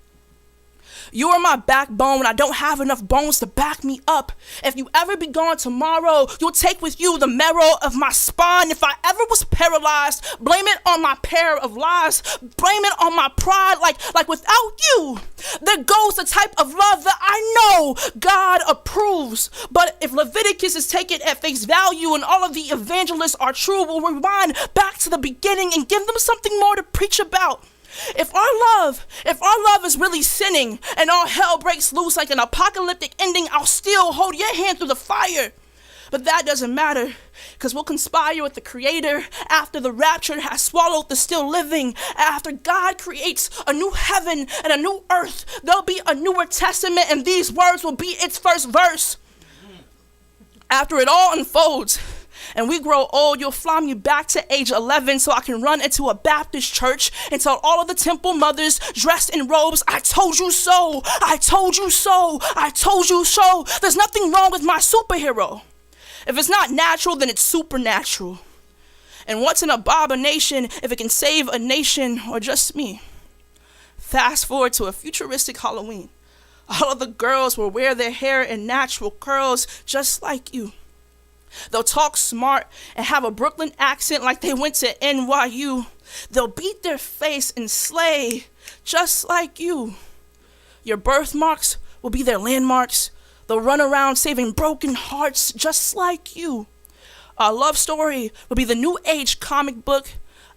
You are my backbone when I don't have enough bones to back me up. If you ever be gone tomorrow, you'll take with you the marrow of my spine. If I ever was paralyzed, blame it on my pair of lies. Blame it on my pride, like without you, there goes the type of love that I know God approves. But if Leviticus is taken at face value and all of the evangelists are true, we'll rewind back to the beginning and give them something more to preach about. If our love is really sinning and all hell breaks loose like an apocalyptic ending, I'll still hold your hand through the fire. But that doesn't matter, because we'll conspire with the Creator after the rapture has swallowed the still living. After God creates a new heaven and a new earth, there'll be a newer testament, and these words will be its first verse. After it all unfolds and we grow old, you'll fly me back to age 11 so I can run into a Baptist church and tell all of the temple mothers dressed in robes, I told you so, I told you so, I told you so. There's nothing wrong with my superhero. If it's not natural, then it's supernatural. And what's an abomination if it can save a nation or just me? Fast forward to a futuristic Halloween. All of the girls will wear their hair in natural curls just like you. They'll talk smart and have a Brooklyn accent like they went to NYU. They'll beat their face and slay just like you. Your birthmarks will be their landmarks. They'll run around saving broken hearts just like you. Our love story will be the new age comic book.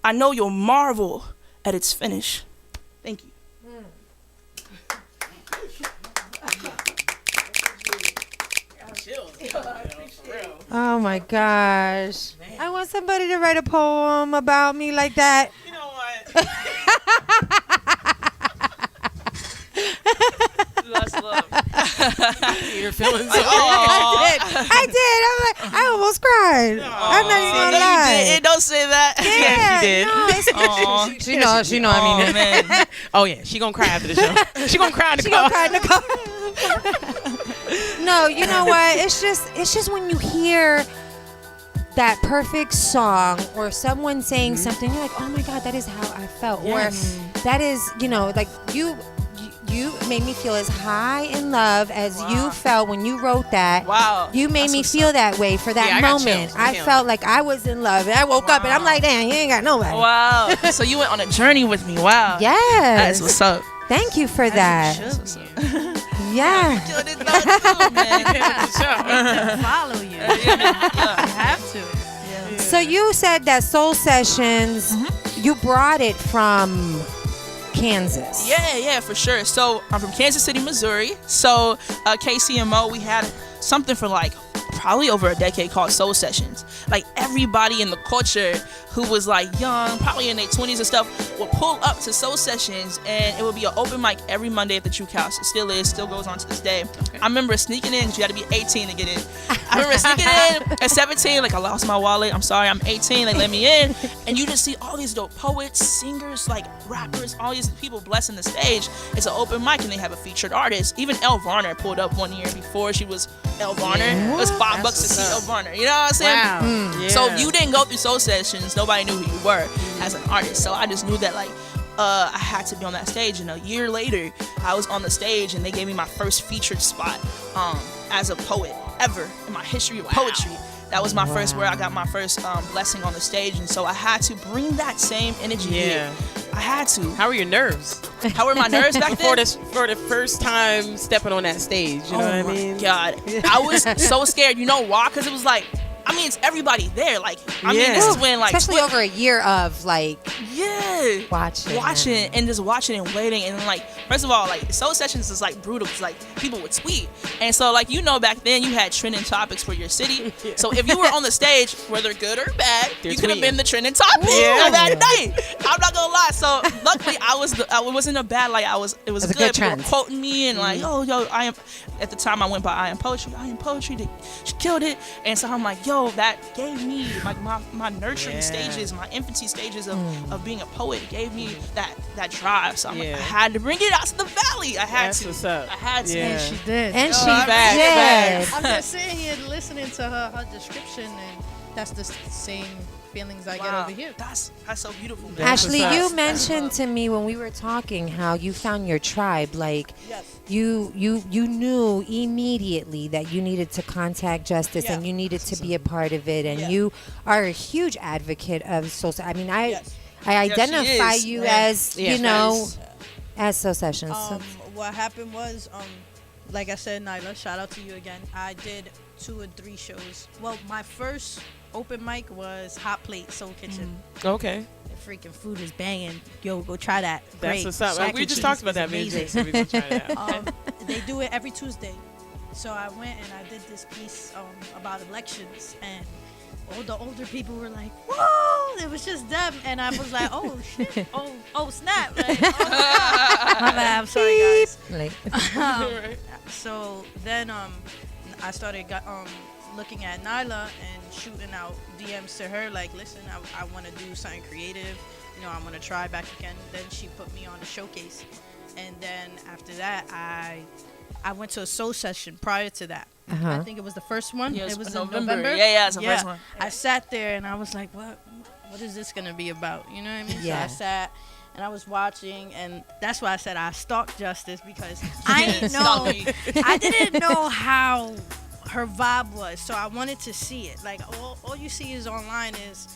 I know you'll marvel at its finish. Thank you. Oh my gosh. Man. I want somebody to write a poem about me like that. You know what? That's love. Your feelings. I did. I almost cried. I'm not even gonna lie. Don't say that. Yeah, yes, you did. No, she know. I mean, man. Oh yeah, she gonna cry after the show. She gonna cry in the car. Gonna cry in the car. No, you know what? It's just when you hear that perfect song or someone saying something, you're like, oh my God, that is how I felt. Yes. Or that is, like you made me feel as high in love as you felt when you wrote that. Wow. You made me feel that way for that moment. I felt like I was in love. And I woke up and I'm like, damn, you ain't got nobody. Wow. So you went on a journey with me. Wow. Yes. That's what's up. Thank you for that. Yeah. Follow you. You have to. Yeah. So you said that Soul Sessions, you brought it from Kansas. Yeah, for sure. So I'm from Kansas City, Missouri. So KCMO, we had something for like probably over a decade called Soul Sessions. Like everybody in the culture who was like young, probably in their 20s and stuff, would pull up to soul sessions, and it would be an open mic every Monday at the True House. It still is, still goes on to this day. I remember sneaking in, because you had to be 18 to get in. I remember sneaking in at 17, like I lost my wallet. I'm sorry, I'm 18. They let me in, and you just see all these dope poets, singers, like rappers, all these people blessing the stage. It's an open mic, and they have a featured artist. Even Elle Varner pulled up one year before she was Elle Varner. It was $5 to see Elle Varner. You know what I'm saying? Wow. Yeah. So you didn't go through soul sessions. Nobody knew who you were as an artist. So I just knew that like I had to be on that stage. And a year later, I was on the stage, and they gave me my first featured spot as a poet ever in my history of poetry. That was my first where I got my first blessing on the stage, and so I had to bring that same energy here. I had to. How were your nerves? How were my nerves back then? For the first time stepping on that stage, you know what I mean? God, I was so scared. You know why? Because it was like, I mean, it's everybody there. Like, I mean, this is when like especially over a year of like watching and just watching and waiting, and then like first of all, like soul sessions is like brutal because like people would tweet, and so like back then you had trending topics for your city. So if you were on the stage, whether good or bad, you could have been the trending topic that night. I'm not gonna lie. So luckily I wasn't a bad like it was good. People were quoting me and like I am. At the time I went by I am poetry. She killed it, and so I'm like that gave me like my nurturing stages, my infancy stages of being a poet. It gave me that drive. So I'm like, I had to bring it out to the valley. I had to. What's up. I had to. And she did. And she did. I'm just sitting here listening to her description, and that's the same feelings I get over here. That's so beautiful, man. Ashley, you mentioned to me when we were talking how you found your tribe. Like, you knew immediately that you needed to contact justice and you needed to be a part of it. And you are a huge advocate of social. I mean, I identify you as as soul sessions. What happened was, like I said, Nyla, shout out to you again. I did 2 or 3 shows. Well, my first open mic was Hot Plate Soul Kitchen. Okay. The freaking food is banging. Yo, go try that. That's Great. what's up. Mac We and just cheese talked about is that amazing. so we can try that out. They do it every Tuesday. So I went and I did this piece about elections, and all the older people were like, whoa, it was just them. And I was like, oh, shit. Oh, snap. Like, oh, my bad. I'm sorry, guys. So then I started looking at Nyla and shooting out DMs to her, like, listen, I want to do something creative. I want to try back again. Then she put me on the showcase. And then after that, I went to a soul session prior to that. I think it was the first one. Yeah, it was in in November. Yeah, it's the first one. I sat there and I was like, what is this going to be about? You know what I mean? Yeah. So I sat and I was watching, and that's why I said I stalked Justice, because I didn't know how her vibe was. So I wanted to see it. Like, all you see is online is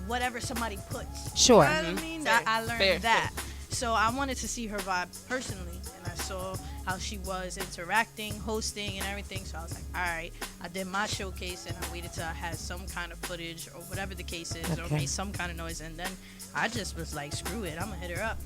whatever somebody puts. Sure. You know what I mean? I learned that. So I wanted to see her vibe personally, and I saw how she was interacting, hosting, and everything. So I was like, all right. I did my showcase, and I waited till I had some kind of footage or whatever the case is, or made some kind of noise, and then I just was like, screw it, I'm gonna hit her up.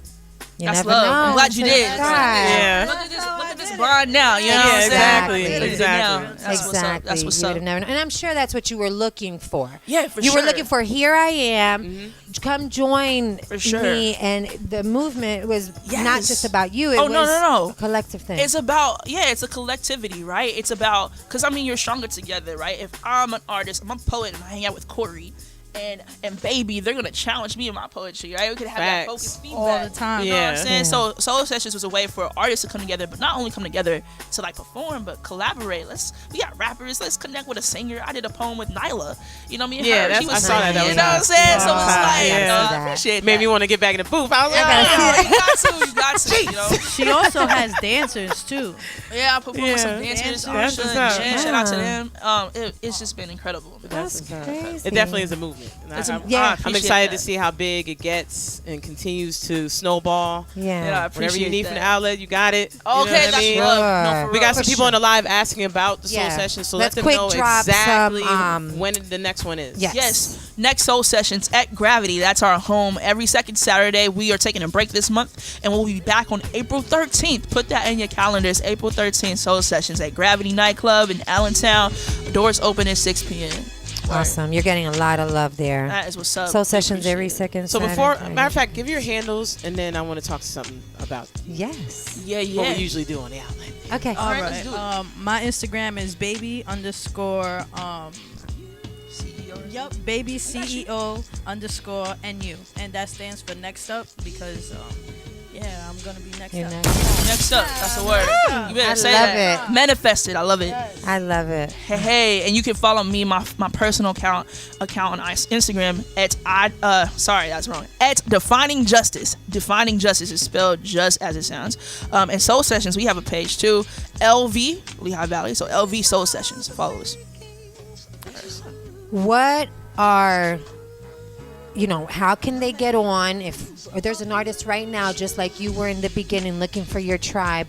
That's love. I'm glad you did. Yeah. Look at this bond now. You know what I'm saying? Exactly. That's what's You up. would have never known. And I'm sure that's what you were looking for. Yeah, for You sure. were looking for, here I am, come join me. And the movement was not just about you. It was no. a collective thing. It's about, it's a collectivity, right? It's about, because I mean, you're stronger together, right? If I'm an artist, I'm a poet, and I hang out with Corey and Baby, they're gonna challenge me in my poetry, right? We could have that focused feedback all the time. You know what I'm saying? So solo sessions was a way for artists to come together, but not only come together to like perform, but collaborate. We got rappers. Let's connect with a singer. I did a poem with Nyla. You know what I mean? Yeah, I saw that. You know what I'm saying? So it's like, I appreciate that. Made me want to get back in the booth. I was like, you got to. You know? She also has dancers too. Yeah, I performed with some dancers. Shout out to them. It's just been incredible. That's crazy. It definitely is a movement. I'm excited to see how big it gets and continues to snowball. Yeah, I appreciate whatever you need that. from the outlet, you got it. Okay, you know that's I mean? love. No, for We got real. some people on the live asking about the soul session, so let them know exactly when the next one is. Yes. Next soul sessions at Gravity. That's our home. Every second Saturday. We are taking a break this month, and we'll be back on April 13th. Put that in your calendars. April 13th, soul sessions at Gravity Nightclub in Allentown. Doors open at 6 p.m. Awesome. You're getting a lot of love there. That is what's up. Soul We sessions appreciate every it. second So Saturday. matter of fact, give your handles, and then I want to talk to something about Yes. Yeah, what yeah. we usually do on the outlet. Okay. All right, right. let's do it. My Instagram is baby underscore CEO. Yup, baby CEO underscore NU, and that stands for next up because I'm gonna be next You're up. next. Next up, that's the word. You better I say love that. it. Manifest it. I love it. I love it. Hey, and you can follow me, my personal account on Instagram at Defining Justice. Defining Justice is spelled just as it sounds. And Soul Sessions, we have a page too. LV Lehigh Valley, so LV Soul Sessions. Follow us. What are, how can they get on if there's an artist right now, just like you were in the beginning, looking for your tribe?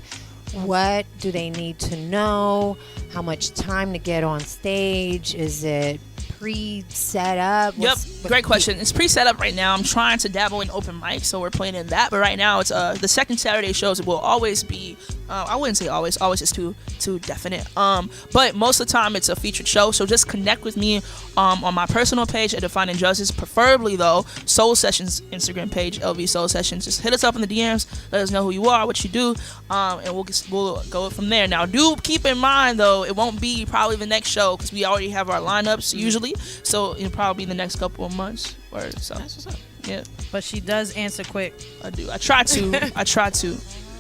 What do they need to know? How much time to get on stage? Is it pre-set up? Yep, great question. It's pre-set up right now. I'm trying to dabble in open mic, so we're playing in that. But right now, it's the second Saturday shows. It will always be. I wouldn't say always. Always is too definite. But most of the time, it's a featured show. So just connect with me on my personal page at Defining Justice. Preferably though, Soul Sessions Instagram page, LV Soul Sessions. Just hit us up in the DMs. Let us know who you are, what you do, and we'll go from there. Now, do keep in mind though, it won't be probably the next show because we already have our lineups usually. So it'll probably be the next couple of months. So That's what's up. yeah, But she does answer quick. I do. I try to.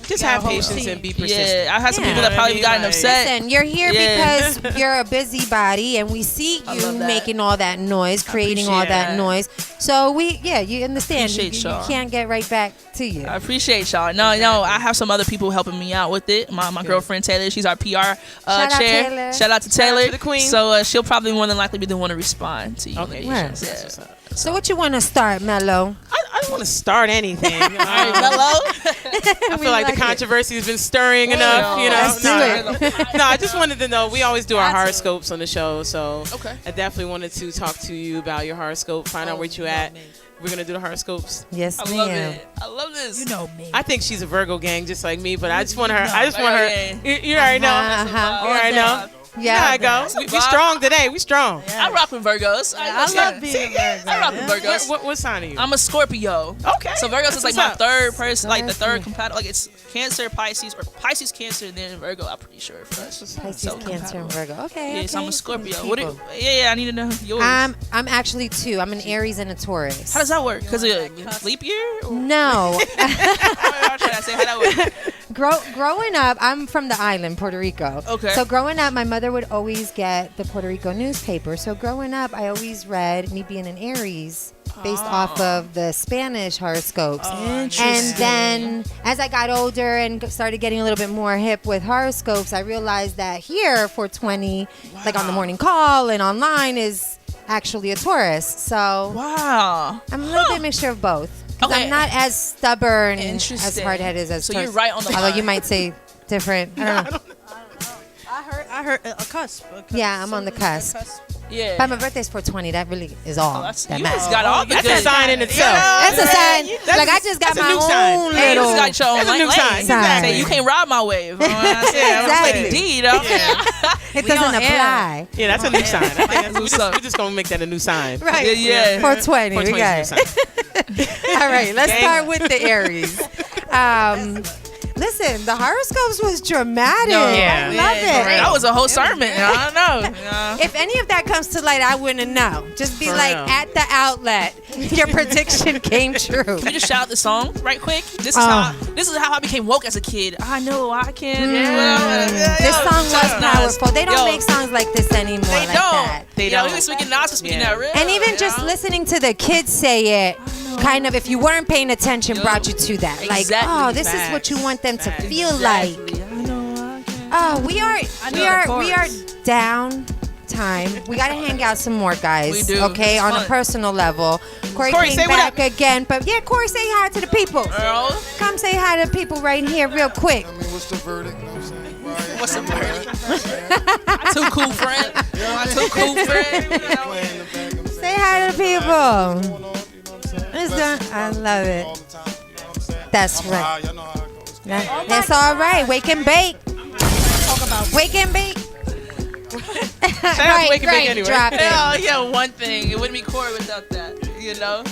Just got have a whole patience team. and be persistent. Yeah, I had some Yeah. people that probably gotten Like- upset. Listen, you're here Yeah. because you're a busybody, and we see I you love that. making all that noise, creating all appreciate that that. noise. So you understand. You, Appreciate you y'all. can't get right back to you. I appreciate y'all. No, I have some other people helping me out with it. My girlfriend Taylor, she's our PR Shout out chair. Taylor. Shout out to Taylor. to the queen. So she'll probably more than likely be the one to respond to you. Okay, Word. ladies. That's Yeah. what's up. So what you want to start, Mello? I don't want to start anything. All right, Mello. I feel like the controversy has been stirring enough, Let's do it. No, I just wanted to know. We always do our horoscopes on the show, so Okay. I definitely wanted to talk to you about your horoscope, find out where you at. We're gonna do the horoscopes. Yes, I love ma'am. it. I love this. You know me. I think she's a Virgo gang, just like me, but I just want her. No, I just want her. Virgo You already know. Uh-huh. You already know. Yeah. How it goes. We strong today. We strong. I rock with Virgos. I love being a Virgo. I rock with Virgos. What sign are you? I'm a Scorpio. Okay. So Virgos is like What's my up? third person, like the Scorpio. third compatible. Like it's Cancer, Pisces, or Pisces, Cancer, and then Virgo. I'm pretty sure for us. Pisces, So Cancer, and compatible. Virgo. Okay. Yeah, so I'm a okay. Scorpio. People. What? Yeah, I need to know yours. I'm actually two. I'm an Aries and a Taurus. How does that work? Because of leap year? Or? No. How should I say how that work? Growing up, I'm from the island, Puerto Rico. Okay. So growing up, my mother would always get the Puerto Rico newspaper. So growing up, I always read, me being an Aries, based off of the Spanish horoscopes. And then as I got older and started getting a little bit more hip with horoscopes, I realized that here, 420, like on the morning call and online, is actually a Taurus. So Wow. I'm a little bit mixture of both. 'Cause Okay. I'm not as stubborn and as Interesting. hard-headed as So Taurus. you're right on the Although line. you might say different. I don't know. I heard a cusp. Yeah, I'm on the cusp. Yeah. But my birthday's 420. That really is all Oh, that's, that you matters. just got all the That's good. a sign in itself. That's a sign. That's like a- I just got that's a my new sign. own Hey, you little. just got your own That's a new lane. sign. Exactly. Say, you can't ride my wave. Yeah, Exactly. Indeed, huh? It We doesn't on air. apply. Yeah, that's a new sign. I think What's up? we're just gonna make that a new sign. Right. Yeah. 420. We 420 got is a it. new sign. All right. Let's Gang. start with the Aries. Listen, the horoscopes was dramatic. Yeah. I love it. That was a whole sermon. I don't know. Yeah. If any of that comes to light, I wouldn't know. Just be For like, real. at the outlet, your prediction came true. Can we just shout out the song right quick? This is Oh. how I became woke as a kid. I know I can. This song was powerful. They don't Yo. make songs like this anymore. They like don't. that. They Yo, don't. even speaking Nas was speaking Yeah. that real. And even just you know? listening to the kids say it, kind of, if you weren't paying attention, brought you to that. Like, Exactly. oh, this is Facts. what you want them to Facts. feel like. Exactly. I know I can. Oh, we know the are chorus. down time. We gotta hang out some more, guys. We do. Okay, It's on a fun. personal level. Corey Corey, came say what back up. again, but yeah, Corey, say hi to the people. Girl, Come say hi to the people right here, real quick. I mean, what's the verdict? You know what I'm saying? Right. what's the verdict? My too cool friend. My too cool friend. You know? Playing the back of the Say hi to the people. going on, you know what I'm saying? It's done. I love it. All the time, you know what I'm saying? That's I'm right. high, y'all know how it goes. That's all right. Wake and bake. Wake and bake. Shout out to Wake and Bake anyway. Drop it. Hell yeah, one thing. It wouldn't be Corey without that. You know.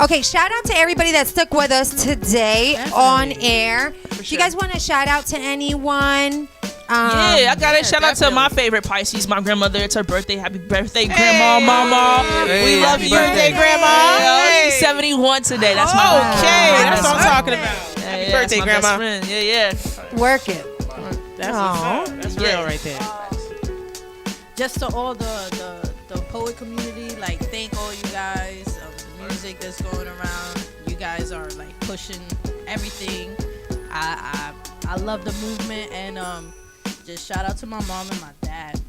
Okay, shout out to everybody that stuck with us today on air. Do you guys want to shout out to anyone? Yeah, I got to shout out to my favorite Pisces, my grandmother. It's her birthday. Happy birthday, Grandma, Mama. Hey, We love happy you. birthday, Grandma. Yeah, she's 71 today. That's my Okay, that's what I'm my- talking about. Yeah, Happy yeah, birthday, that's my best Grandma. friend. Yeah. Work it. That's Aw. what's up. That's real right there. Just to all the poet community, like thank all you guys of the music that's going around. You guys are like pushing everything. I love the movement, and just shout out to my mom and my dad.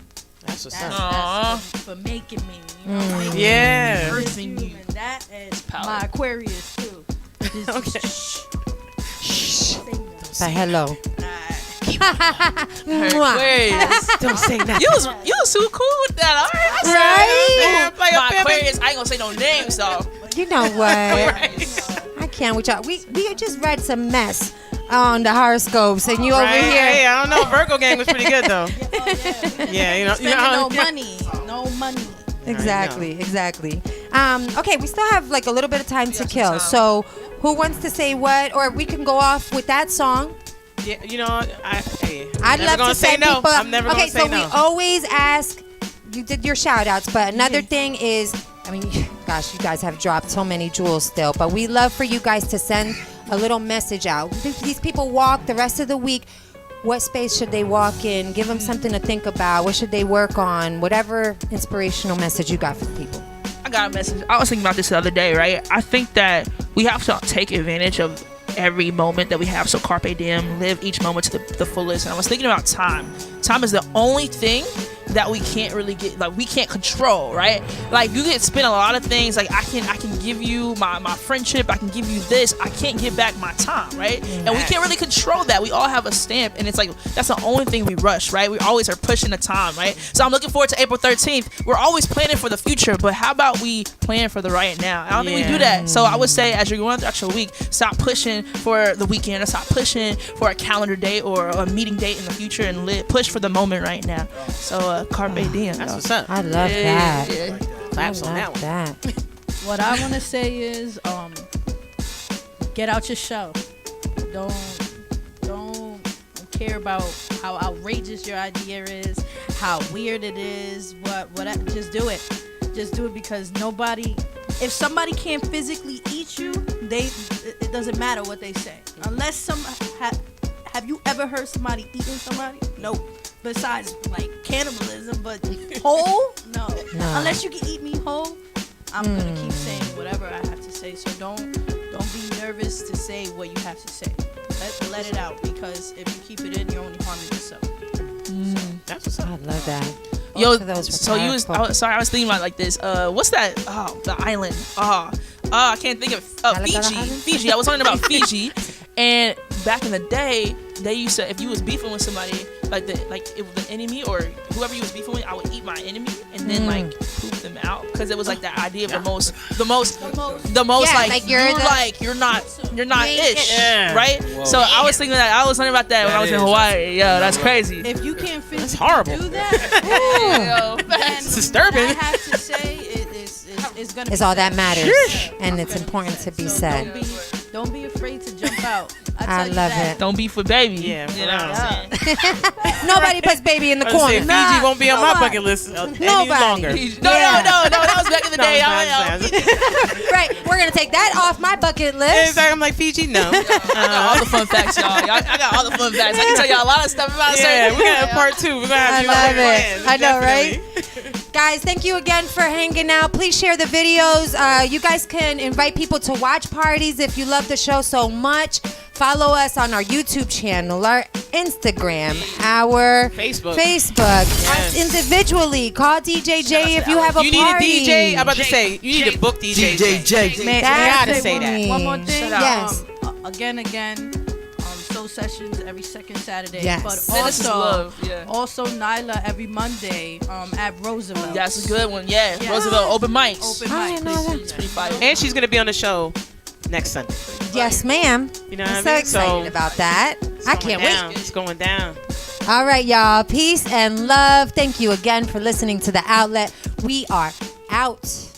That's what's That's, up. for making me. You know, making Yeah. me this human. That and power. my Aquarius too. Just, Okay. Say hello. Mwah. Aquarius. Don't say nothing. You was too cool with that. All right. I Right? see. My Aquarius. I ain't gonna say no names though. You know what? I can't with y'all. We just read some mess on the horoscopes, and you over Right? here. Hey, I don't know. Virgo gang was pretty good though. Yeah, you know. spending no money. No money. Exactly. Okay, we still have like a little bit of time to some kill. time. So, who wants to say what? Or we can go off with that song. Yeah, you know, I'd never love gonna to say send no. people. I'm never okay, gonna say so no. we always ask. You did your shout outs, but another thing is, I mean, gosh, you guys have dropped so many jewels still, but we love for you guys to send a little message out. These people walk the rest of the week. What space should they walk in? Give them something to think about. What should they work on? Whatever inspirational message you got for the people. I got a message. I was thinking about this the other day, right? I think that we have to take advantage of every moment that we have. So carpe diem, live each moment to the fullest. And I was thinking about time. Time is the only thing that we can't really get, like we can't control, right? Like you can spend a lot of things. Like I can give you my friendship. I can give you this. I can't give back my time, right? And we can't really control that. We all have a stamp, and it's like that's the only thing we rush, right? We always are pushing the time, right? So I'm looking forward to April 13th. We're always planning for the future, but how about we plan for the right now? I don't think we do that. So I would say as you're going throughout your week, stop pushing for the weekend, or stop pushing for a calendar date or a meeting date in the future, and push for the moment right now. So carpe diem. That's what's up. I love that. Yeah. Claps on that one. That. What I want to say is, get out your shell. Don't care about how outrageous your idea is, how weird it is. What? Just do it. Just do it, because nobody. If somebody can't physically eat you, it doesn't matter what they say. Unless have you ever heard somebody eating somebody? Nope. Besides like cannibalism, but whole? No. Unless you can eat me whole, I'm gonna keep saying whatever I have to say. So don't be nervous to say what you have to say. Let it out, because if you keep it in, you're only harming yourself. That's what's up. I love that. Yo, Both of those were so you was powerful. I was thinking about like this. What's that? Oh, the island. I can't think of Fiji. Island? Fiji. I was learning about Fiji, and back in the day, they used to, if you was beefing with somebody, like it was the enemy or whoever you was beefing with, I would eat my enemy and then like poop them out, because it was like that idea of the most Yeah, like, like you're you're not ish, Yeah. right? So I was thinking that I was learning about that when I was in Hawaii. Yo, that's crazy. If you can't physically horrible. do that, Yo, then It's disturbing. what I have to say is gonna It's be all that matters, Sheesh. and it's important to be So said. don't be afraid to jump out. I tell you love that. it. don't be for baby. Yeah, you know what I'm saying? Nobody puts baby in the I was corner. saying, Fiji won't be on my bucket list any Nobody. longer. No, Yeah. no, that was back in the day. Right, we're gonna take that off my bucket list. I'm like, Fiji? No. I got all the fun facts, y'all. I got all the fun facts. I can tell y'all a lot of stuff about Yeah, certain. we got a part 2. We're gonna have I you love on it. plans, I know, definitely. Guys, thank you again for hanging out. Please share the videos. You guys can invite people to watch parties if you love the show so much. Follow us on our YouTube channel, our Instagram, our Facebook. Us individually. Call DJ J if you have a You need a party. DJ? I'm about to say, you need to book DJ. Man, gotta that's say it. that. One more thing. Yes. Again. Soul sessions every second Saturday. Yes. But Man, this is love. Yeah. also Nyla every Monday at Roosevelt. That's a good one. Yeah. Yeah. Roosevelt open mics. Open I mic. didn't know that. It's pretty fire. And she's gonna be on the show next Sunday. Yes, ma'am. You know I'm what so I mean? excited about that. I can't wait. It's going down. All right, y'all. Peace and love. Thank you again for listening to The Outlet. We are out.